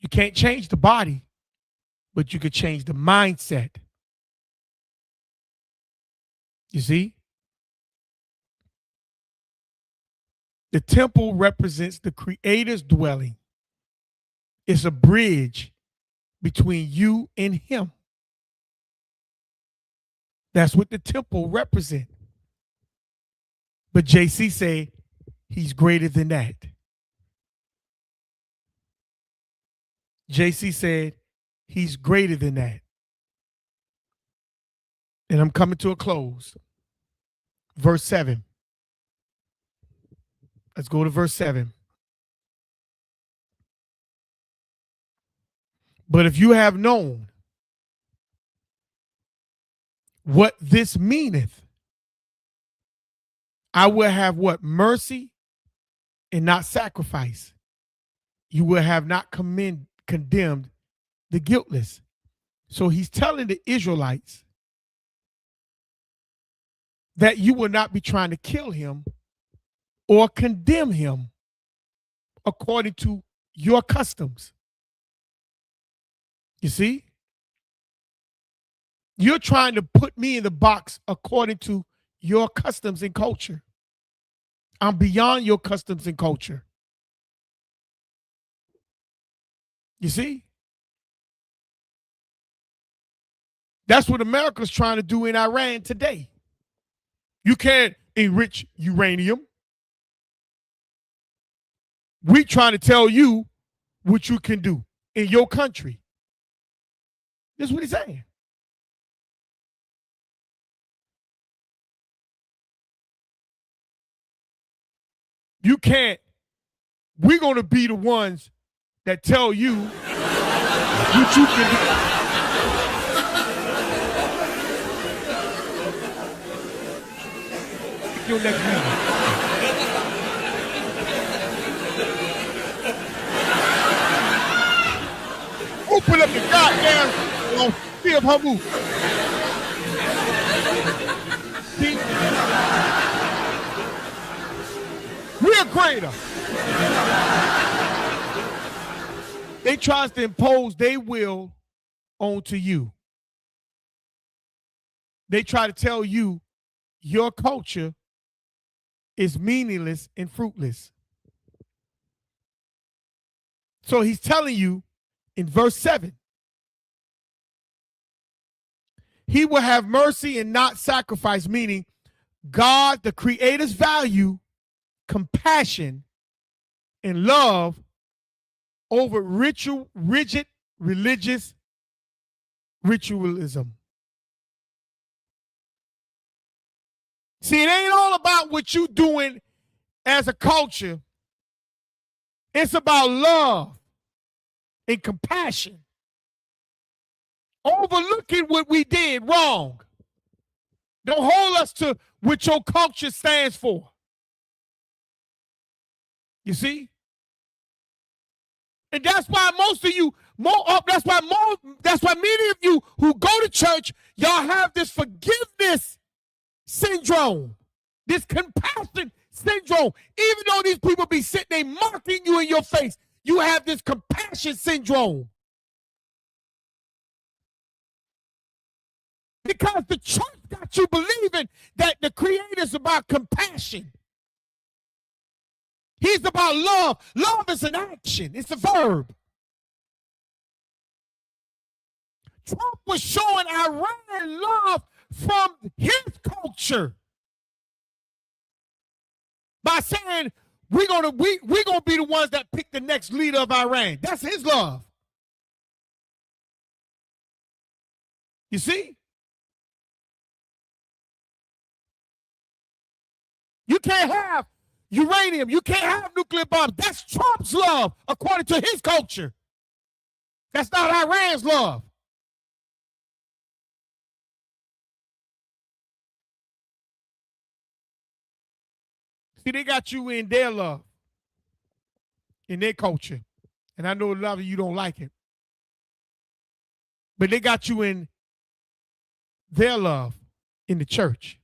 S1: You can't change the body, but you could change the mindset. You see? The temple represents the Creator's dwelling. It's a bridge between you and him. That's what the temple represents. But JC say he's greater than that. JC said he's greater than that. And I'm coming to a close. Verse 7. Let's go to verse 7. But if you have known what this meaneth, I will have what? Mercy and not sacrifice. You will have not condemned the guiltless. So he's telling the Israelites that you will not be trying to kill him or condemn him according to your customs. You see? You're trying to put me in the box according to your customs and culture. I'm beyond your customs and culture. You see? That's what America's trying to do in Iran today. You can't enrich uranium. We trying to tell you what you can do in your country. That's what he's saying. You can't. We're going to be the ones that tell you what you can do. Your next meeting. Open up the goddamn see of her move. See? We're greater. They tries to impose their will onto you. They try to tell you your culture is meaningless and fruitless. So he's telling you in verse 7, he will have mercy and not sacrifice, meaning God, the creator's value, compassion, and love over rigid religious ritualism. See, it ain't all about what you doing as a culture. It's about love and compassion. Overlooking what we did wrong. Don't hold us to what your culture stands for. You see? And that's why most of you, that's why many of you who go to church, y'all have this forgiveness syndrome, this compassion syndrome. Even though these people be sitting there mocking you in your face, you have this compassion syndrome. Because the church got you believing that the Creator's about compassion. He's about love. Love is an action. It's a verb. Trump was showing Iran love from his culture by saying we're gonna be the ones that pick the next leader of Iran. That's his love. You see? You can't have uranium. You can't have nuclear bombs. That's Trump's love, according to his culture. That's not Iran's love. See, they got you in their love, in their culture. And I know a lot of you don't like it. But they got you in their love in the church.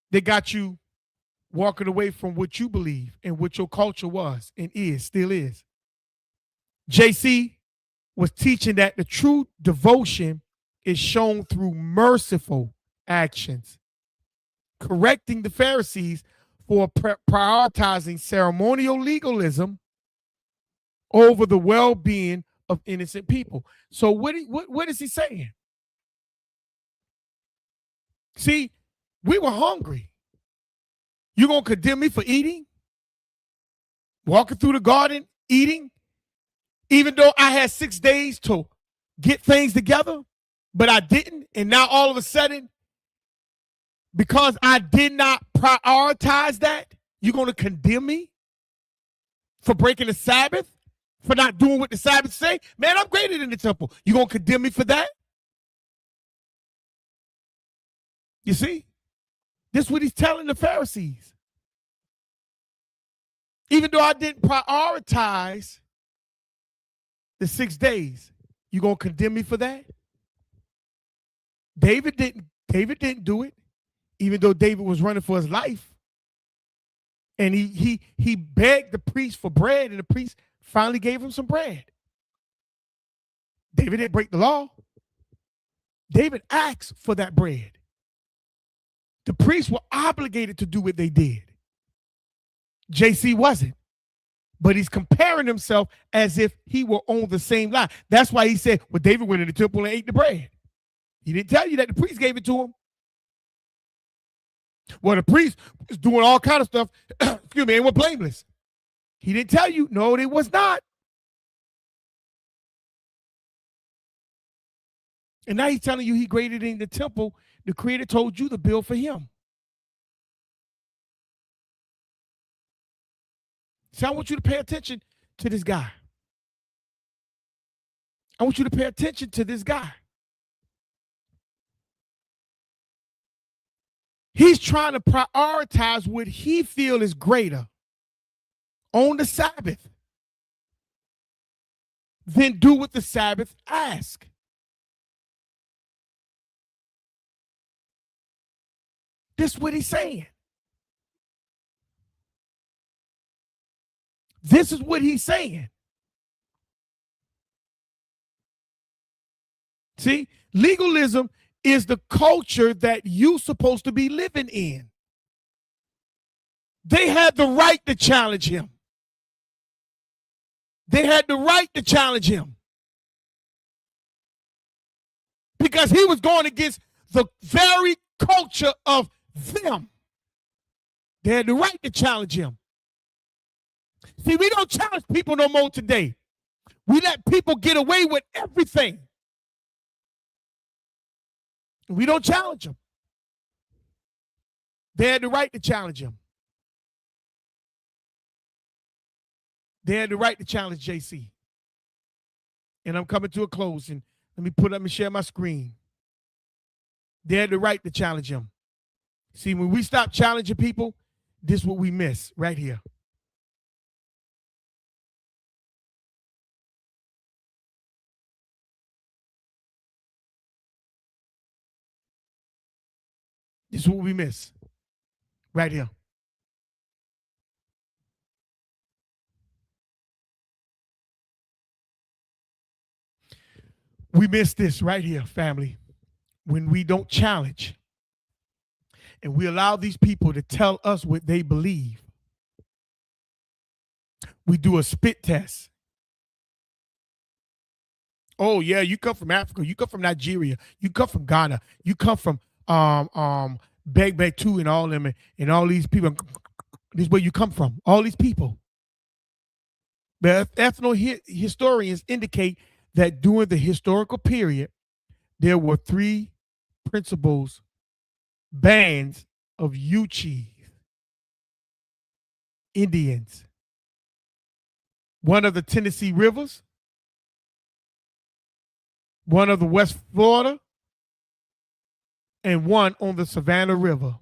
S1: They got you walking away from what you believe and what your culture was and still is. JC was teaching that the true devotion is shown through merciful actions, correcting the Pharisees for prioritizing ceremonial legalism over the well-being of innocent people. So what is he saying? See, we were hungry. You gonna condemn me for eating? Walking through the garden, eating? Even though I had 6 days to get things together, but I didn't. And now all of a sudden, because I did not prioritize that, you're going to condemn me for breaking the Sabbath, for not doing what the Sabbath say? Man, I'm greater than the temple. You going to condemn me for that? You see? This is what he's telling the Pharisees. Even though I didn't prioritize the 6 days, you going to condemn me for that? David didn't do it, even though David was running for his life. And he begged the priest for bread, and the priest finally gave him some bread. David didn't break the law. David asked for that bread. The priests were obligated to do what they did. JC wasn't. But he's comparing himself as if he were on the same line. That's why he said, well, David went in the temple and ate the bread. He didn't tell you that the priest gave it to him. Well, the priest was doing all kind of stuff. Excuse me, and were blameless. He didn't tell you. No, they was not. And now he's telling you he greater than the temple. The Creator told you to build for him. So I want you to pay attention to this guy. I want you to pay attention to this guy. He's trying to prioritize what he feels is greater on the Sabbath than do what the Sabbath asks. This is what he's saying. This is what he's saying. See, legalism is the culture that you're supposed to be living in. They had the right to challenge him. They had the right to challenge him. Because he was going against the very culture of them. They had the right to challenge him. See, we don't challenge people no more today. We let people get away with everything. We don't challenge them. They had the right to challenge him. They had the right to challenge JC. And I'm coming to a close, and let me share my screen. They had the right to challenge him. See, when we stop challenging people, this is what we miss right here. This is what we miss right here. We miss this right here, family, when we don't challenge and we allow these people to tell us what they believe. We do a spit test. Oh, yeah, you come from Africa. You come from Nigeria. You come from Ghana. You come from Beg 2 and all them and all these people. This is where you come from. All these people. But ethno-historians indicate that during the historical period, there were 3 principal bands of Yuchi Indians. One of the Tennessee rivers, one of the West Florida, and one on the Savannah River.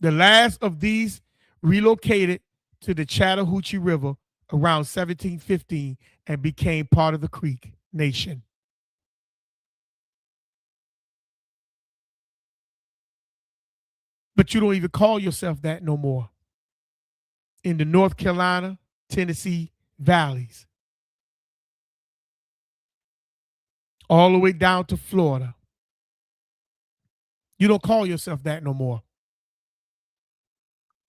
S1: The last of these relocated to the Chattahoochee River around 1715 and became part of the Creek Nation. But you don't even call yourself that no more. In the North Carolina, Tennessee valleys, all the way down to Florida. You don't call yourself that no more.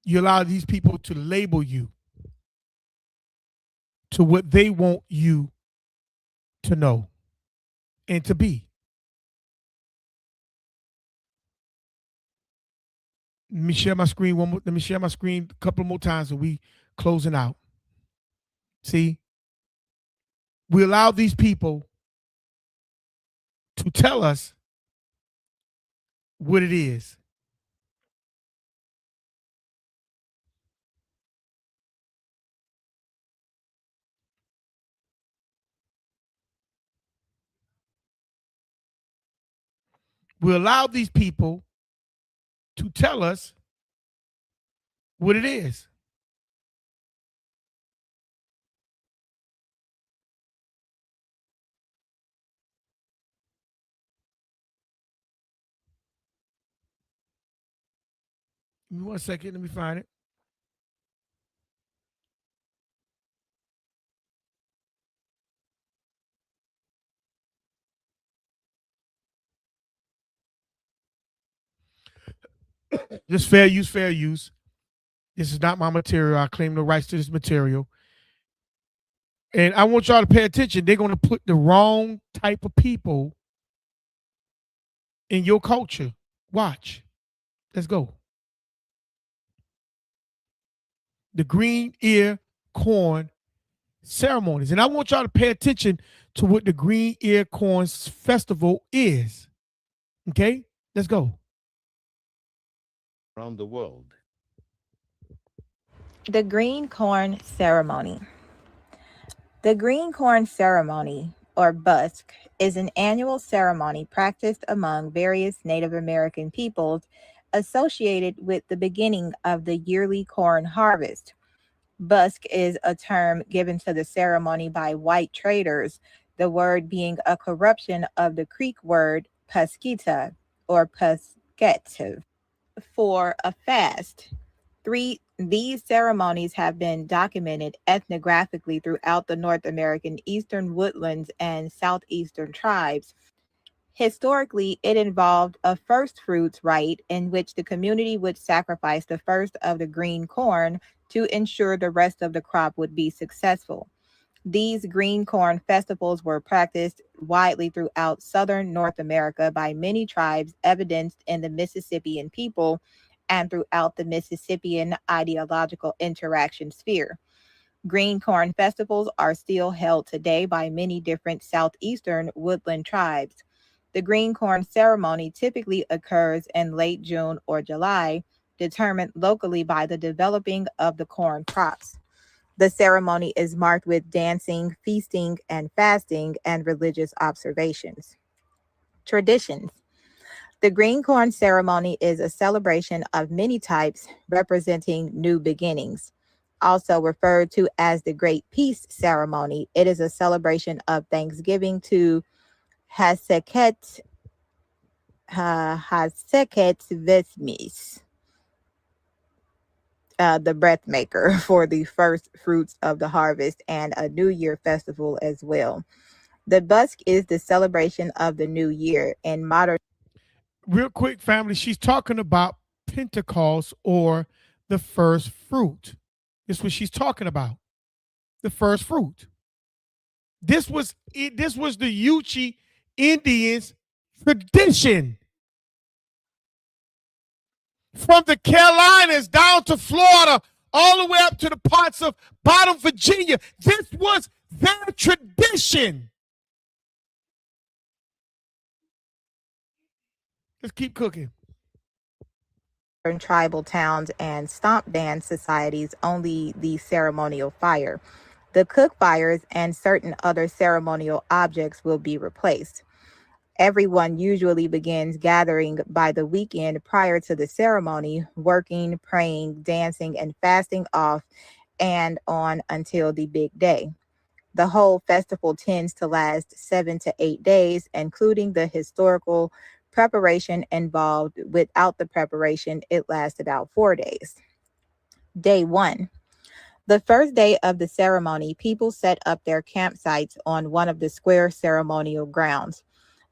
S1: You allow these people to label you to what they want you to know and to be. Let me share my screen a couple more times and we closing out. See? We allow these people to tell us what it is. We allow these people to tell us what it is. Give me 1 second. Let me find it. Just fair use, fair use. This is not my material. I claim no rights to this material. And I want y'all to pay attention. They're going to put the wrong type of people in your culture. Watch. Let's go. The green ear corn ceremonies. And I want y'all to pay attention to what the green ear corn festival is. Okay? Let's go.
S3: Around the world.
S4: The green corn ceremony. The green corn ceremony, or busk, is an annual ceremony practiced among various Native American peoples associated with the beginning of the yearly corn harvest. Busk is a term given to the ceremony by white traders, the word being a corruption of the Creek word paskita or pasketu for a fast. These ceremonies have been documented ethnographically throughout the North American eastern woodlands and southeastern tribes. Historically, it involved a first fruits rite in which the community would sacrifice the first of the green corn to ensure the rest of the crop would be successful. These green corn festivals were practiced widely throughout southern North America by many tribes, evidenced in the Mississippian people and throughout the Mississippian ideological interaction sphere. Green corn festivals are still held today by many different southeastern woodland tribes. The green corn ceremony typically occurs in late June or July, determined locally by the developing of the corn crops. The ceremony is marked with dancing, feasting, and fasting and religious observations. Traditions. The green corn ceremony is a celebration of many types representing new beginnings. Also referred to as the Great Peace Ceremony, it is a celebration of thanksgiving to Haseket Haseket Vesmis, the breath maker, for the first fruits of the harvest, and a New Year festival as well. The busk is the celebration of the new year. In modern
S1: Real quick, family, she's talking about Pentecost or the first fruit. This is what she's talking about. The first fruit. This was it. This was the Yuchi Indians' tradition. From the Carolinas down to Florida, all the way up to the parts of bottom Virginia. This was their tradition. Let's keep cooking.
S4: tribal towns and stomp dance societies only the ceremonial fire. The cook fires and certain other ceremonial objects will be replaced. Everyone usually begins gathering by the weekend prior to the ceremony, working, praying, dancing, and fasting off and on until the big day. The whole festival tends to last 7 to 8 days, including the historical preparation involved. Without the preparation, it lasts about 4 days. Day one. The first day of the ceremony, people set up their campsites on one of the square ceremonial grounds.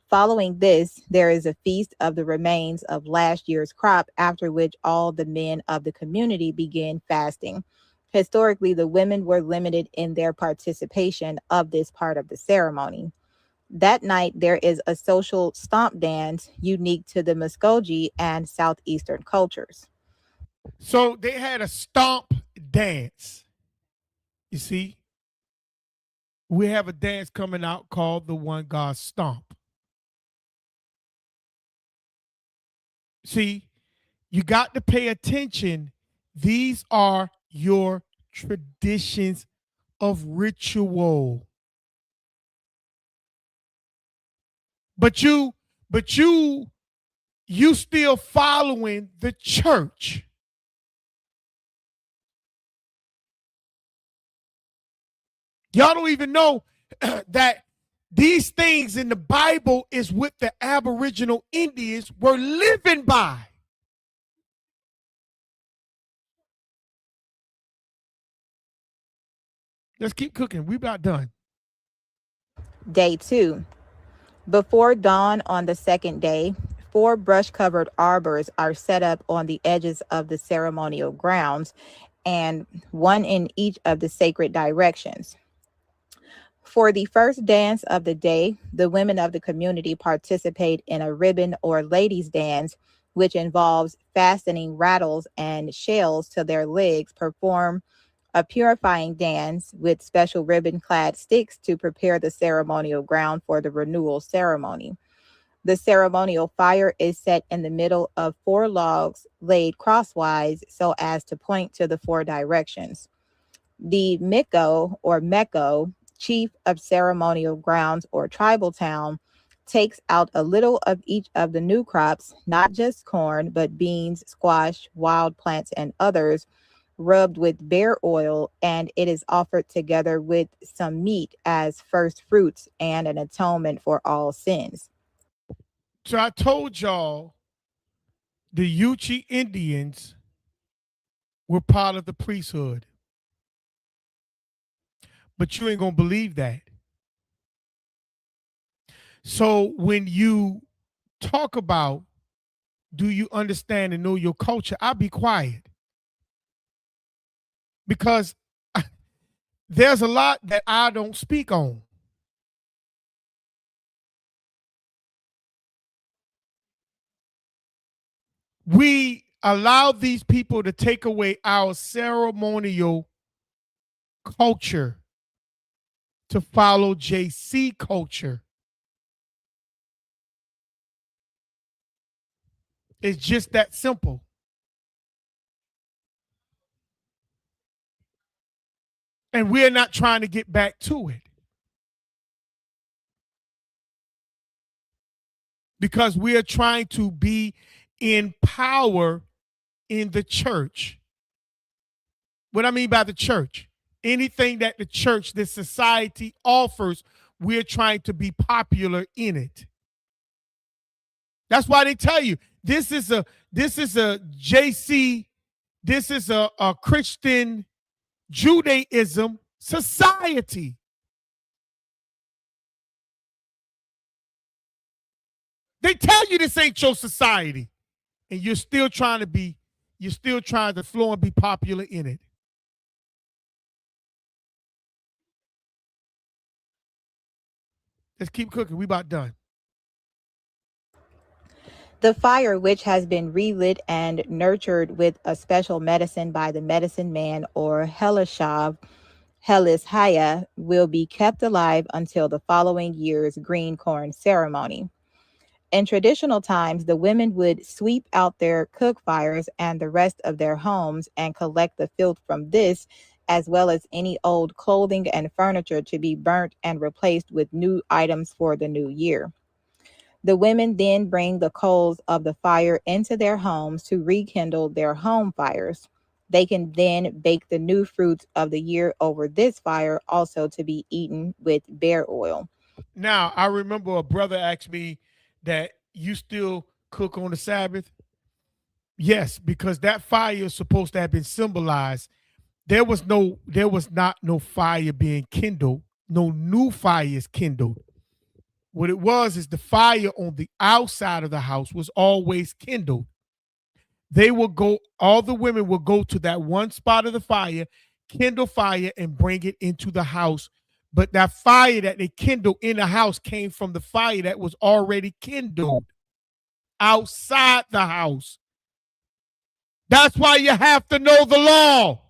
S4: Following this, there is a feast of the remains of last year's crop, after which all the men of the community begin fasting. Historically, the women were limited in their participation of this part of the ceremony. That night, there is a social stomp dance unique to the Muskogee and Southeastern cultures.
S1: So they had a stomp dance. You see, we have a dance coming out called the One God Stomp. See, you got to pay attention. These are your traditions of ritual. But you still following the church. Y'all don't even know that these things in the Bible is what the Aboriginal Indians were living by. Let's keep cooking. We about done.
S4: Day 2. Before dawn on the second day, 4 brush-covered arbors are set up on the edges of the ceremonial grounds, and one in each of the sacred directions. For the first dance of the day, the women of the community participate in a ribbon or ladies' dance, which involves fastening rattles and shells to their legs, perform a purifying dance with special ribbon-clad sticks to prepare the ceremonial ground for the renewal ceremony. The ceremonial fire is set in the middle of 4 logs laid crosswise so as to point to the 4 directions. The Miko or Meko, chief of ceremonial grounds or tribal town, takes out a little of each of the new crops, not just corn, but beans, squash, wild plants, and others, rubbed with bear oil, and it is offered together with some meat as first fruits and an atonement for all sins.
S1: So I told y'all the Yuchi Indians were part of the priesthood. But you ain't gonna believe that. So when you talk about do you understand and know your culture, I'll be quiet. Because there's a lot that I don't speak on. We allow these people to take away our ceremonial culture to follow JC culture. It's just that simple. And we're not trying to get back to it. Because we are trying to be in power in the church. What I mean by the church, anything that the church, the society offers, we're trying to be popular in it. That's why they tell you this is a JC, this is a Christian Judaism society. They tell you this ain't your society, and you're still trying to flow and be popular in it. Let's keep cooking. We about done.
S4: The fire, which has been relit and nurtured with a special medicine by the medicine man or Helishav, Helishaya, will be kept alive until the following year's green corn ceremony. In traditional times, the women would sweep out their cook fires and the rest of their homes and collect the filth from this, as well as any old clothing and furniture to be burnt and replaced with new items for the new year. The women then bring the coals of the fire into their homes to rekindle their home fires. They can then bake the new fruits of the year over this fire, also to be eaten with bear oil.
S1: Now, I remember a brother asked me that you still cook on the Sabbath. Yes, because that fire is supposed to have been symbolized. There was not no fire being kindled. No new fire is kindled. What it was is the fire on the outside of the house was always kindled. All the women would go to that one spot of the fire, kindle fire, and bring it into the house. But that fire that they kindled in the house came from the fire that was already kindled outside the house. That's why you have to know the law.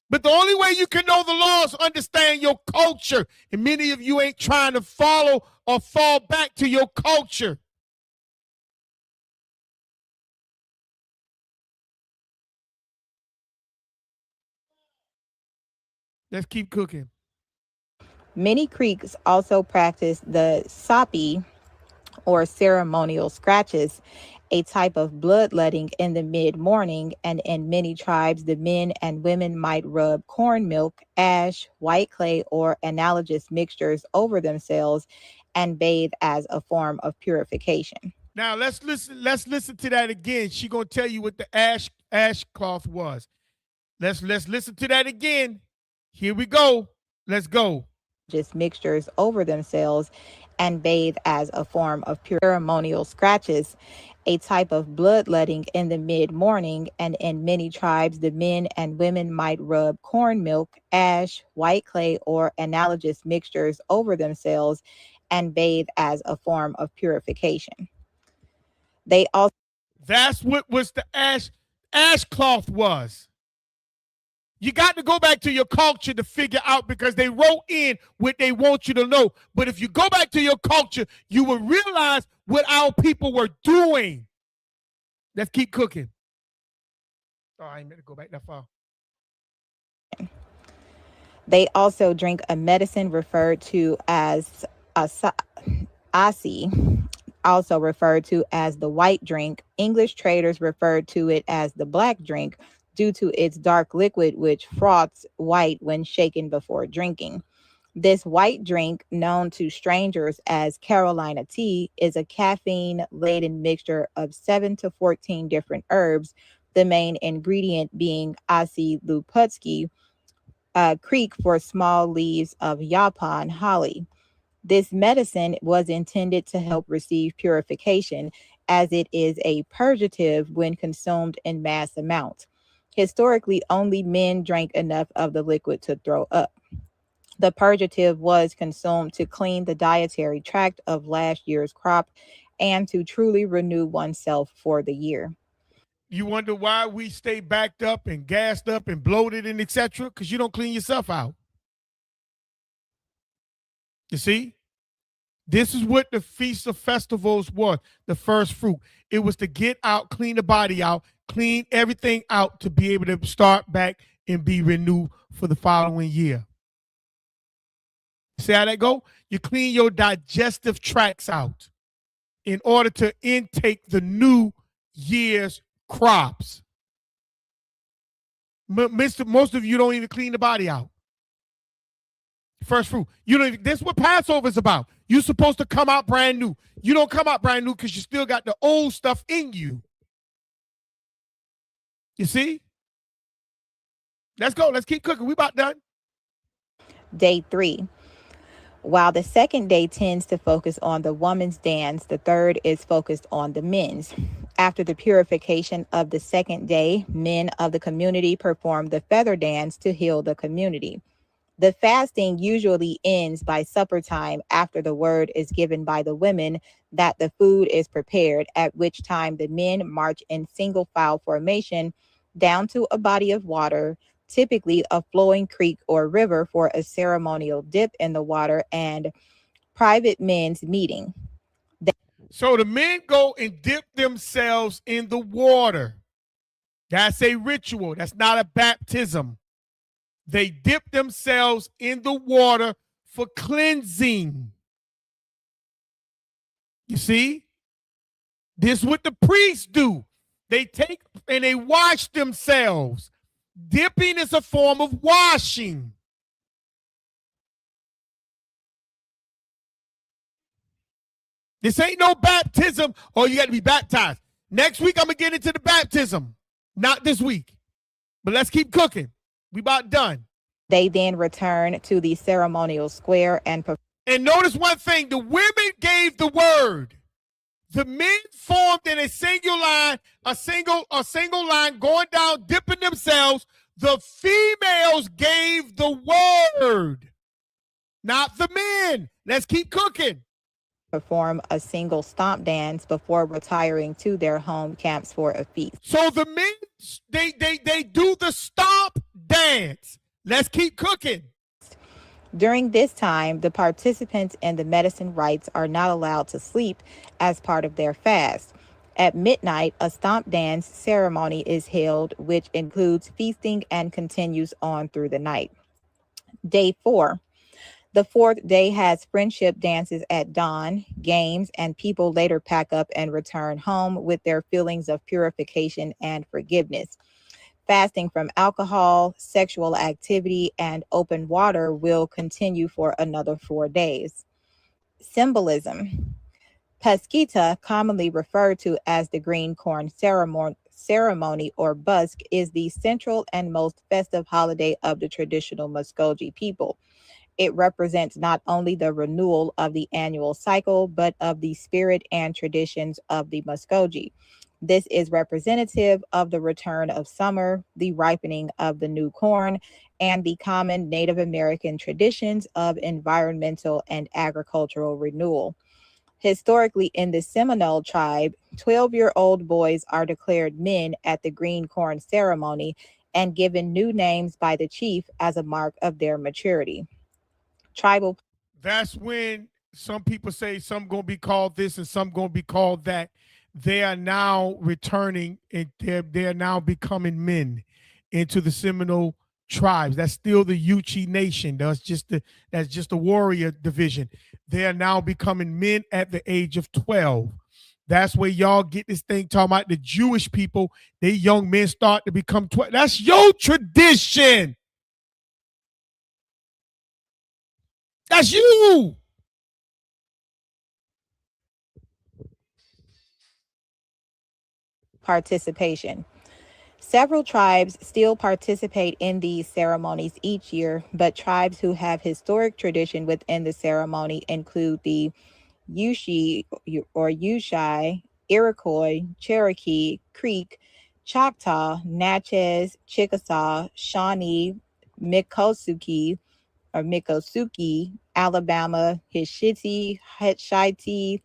S1: But the only way you can know the law is understand your culture. And many of you ain't trying to follow or fall back to your culture. Let's keep cooking.
S4: Many Creeks also practice the sapi, or ceremonial scratches, a type of bloodletting in the mid-morning, and in many tribes the men and women might rub corn milk, ash, white clay, or analogous mixtures over themselves and bathe as a form of purification.
S1: Now let's listen to that again. She gonna tell you what the ash cloth was. Let's listen to that again. Here we go. Let's go.
S4: Just mixtures over themselves and bathe as a form of ceremonial scratches, a type of bloodletting in the mid-morning, and in many tribes the men and women might rub corn milk, ash, white clay, or analogous mixtures over themselves and bathe as a form of purification. They also
S1: That's what was the ash cloth was. You got to go back to your culture to figure out, because they wrote in what they want you to know. But if you go back to your culture, you will realize what our people were doing. Let's keep cooking. Oh, I ain't meant to go back that far.
S4: They also drink a medicine referred to as asi, also referred to as the white drink. English traders referred to it as the black drink due to its dark liquid which froths white when shaken before drinking. This white drink, known to strangers as Carolina tea, is a caffeine-laden mixture of 7 to 14 different herbs, the main ingredient being asi luputski, Creek for small leaves of yaupon holly. This medicine was intended to help receive purification, as it is a purgative when consumed in mass amounts. Historically, only men drank enough of the liquid to throw up. The purgative was consumed to clean the dietary tract of last year's crop and to truly renew oneself for the year.
S1: You wonder why we stay backed up and gassed up and bloated and etc.? Because you don't clean yourself out. You see? This is what the Feast of Festivals was, the first fruit. It was to get out, clean the body out, clean everything out to be able to start back and be renewed for the following year. See how that go? You clean your digestive tracts out in order to intake the new year's crops. Most of you don't even clean the body out. First fruit. You don't. This is what Passover is about. You're supposed to come out brand new. You don't come out brand new because you still got the old stuff in you. You see? Let's go. Let's keep cooking. We about done.
S4: Day 3. While the second day tends to focus on the woman's dance, the third is focused on the men's. After the purification of the second day, men of the community perform the feather dance to heal the community. The fasting usually ends by supper time after the word is given by the women that the food is prepared, at which time the men march in single file formation down to a body of water, typically a flowing creek or river, for a ceremonial dip in the water and private men's meeting.
S1: So the men go and dip themselves in the water. That's a ritual. That's not a baptism. They dip themselves in the water for cleansing. You see? This is what the priests do. They take and they wash themselves. Dipping is a form of washing. This ain't no baptism. Oh, you got to be baptized. Next week, I'm going to get into the baptism. Not this week. But let's keep cooking. We about done.
S4: They then return to the ceremonial square and
S1: notice one thing. The women gave the word. The men formed in a single line, a single line going down, dipping themselves. The females gave the word, not the men. Let's keep cooking.
S4: Perform a single stomp dance before retiring to their home camps for a feast.
S1: So the men, they do the stomp dance. Let's keep cooking.
S4: During this time, the participants in the medicine rites are not allowed to sleep as part of their fast. At midnight, a stomp dance ceremony is held, which includes feasting and continues on through the night. Day 4. The fourth day has friendship dances at dawn, games, and people later pack up and return home with their feelings of purification and forgiveness. Fasting from alcohol, sexual activity, and open water will continue for another 4 days. Symbolism. Pesquita, commonly referred to as the green corn ceremony or busk, is the central and most festive holiday of the traditional Muskogee people. It represents not only the renewal of the annual cycle, but of the spirit and traditions of the Muskogee. This is representative of the return of summer, the ripening of the new corn, and the common Native American traditions of environmental and agricultural renewal. Historically, in the Seminole tribe, 12-year-old boys are declared men at the green corn ceremony and given new names by the chief as a mark of their maturity. Tribal.
S1: That's when some people say some gonna be called this and some gonna be called that. They are now returning and they're now becoming men into the Seminole tribes. That's still the Yuchi Nation. That's just the warrior division. They are now becoming men at the age of 12. That's where y'all get this thing talking about the Jewish people. They young men start to become 12. That's your tradition. That's you.
S4: Participation. Several tribes still participate in these ceremonies each year, but tribes who have historic tradition within the ceremony include the Yushi or Yushai, Iroquois, Cherokee, Creek, Choctaw, Natchez, Chickasaw, Shawnee, Mikosuki or Mikosuki, Alabama, Hishiti, Hitchiti,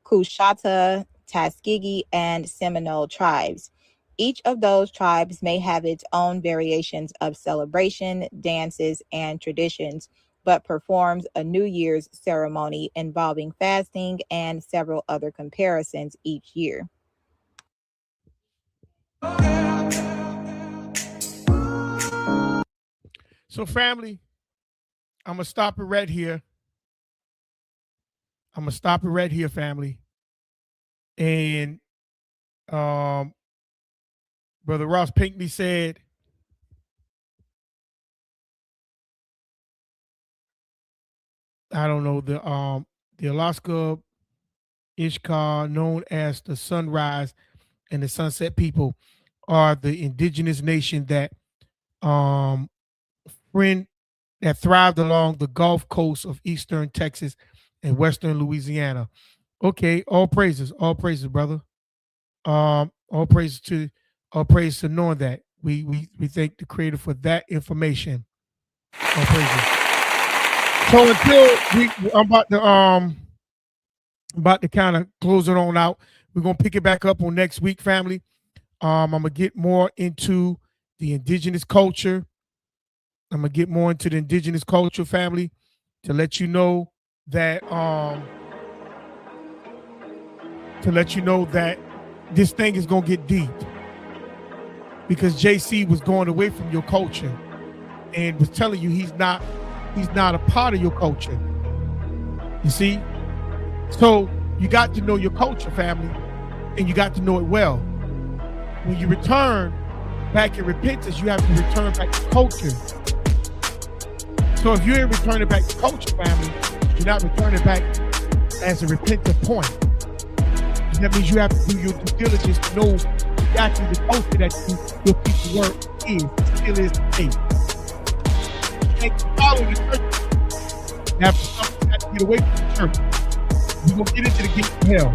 S4: Kushata, Tuskegee, and Seminole tribes. Each of those tribes may have its own variations of celebration, dances, and traditions, but performs a New Year's ceremony involving fasting and several other comparisons each year.
S1: So, family, I'm gonna stop it right here. Family. And Brother Ross Pinckney said, I don't know, the Alaska Ishkar, known as the Sunrise and the Sunset people, are the indigenous nation that friend that thrived along the Gulf Coast of eastern Texas and western Louisiana. Okay, all praises, brother. All praise to knowing that. We thank the creator for that information. All praises. So until I'm about to kind of close it on out. We're gonna pick it back up on next week, family. I'm gonna get more into the indigenous culture. Family, to let you know that this thing is gonna get deep, because JC was going away from your culture and was telling you he's not a part of your culture. You see? So you got to know your culture, family, and you got to know it well. When you return back in repentance, you have to return back to culture. So if you ain't returning back to culture, family, you're not returning back as a repentant point. That means you have to do your due diligence to know exactly the culture that your people work still is today. You can't follow the church. You have to get away from the church. We're going to get into the gates of hell.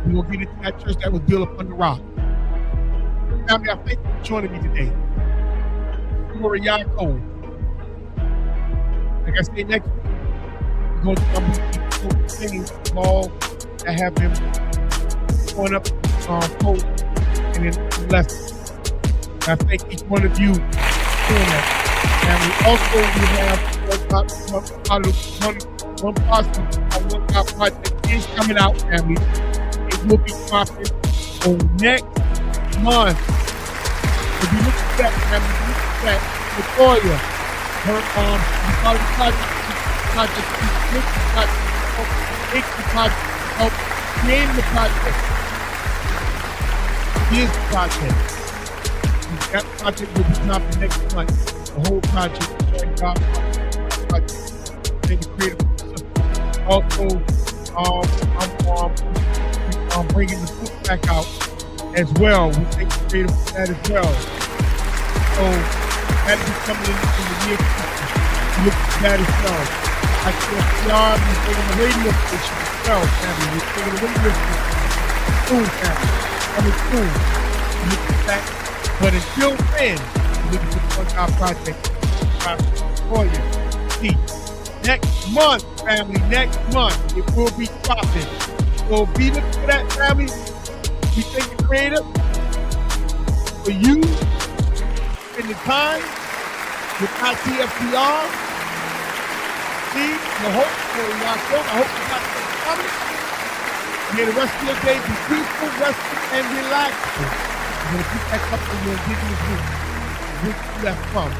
S1: We're going to get into that church that was built upon the rock. Family, I thank you for joining me today. Glory Yaakov. Like I said, next week, we're going to come with things all that have been going up post and in lessons. I thank each one of you for doing that. And we also have one project is coming out, family. It will be dropping on next month. If you look at that, family, look at Latoya, Her part of the project, make the project, help create the project. Here's the project. That project will be dropping next month. The whole project, thank God, project. Thank you, creative. Also, I'm bringing the book back out as well. We thank you, creative, for that as well. So that is coming in the near future. Look at that as well. I feel PR, we're taking the radio station as well, family. We're taking the radio station soon, family. Coming soon. Look at that. But until then, look at the Closeout project for you. See, next month, family, next month, it will be dropping. So be looking for that, family. We thank the creator for you in the time with ITFPR. See, the hope for October. I hope you got something coming. May the rest of your day be peaceful, restful, and relaxing. I'm going to pick back up in your indigenous roots, which you left from,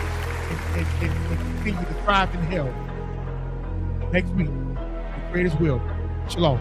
S1: and continue to thrive in hell. Next week, the greatest will. Shalom.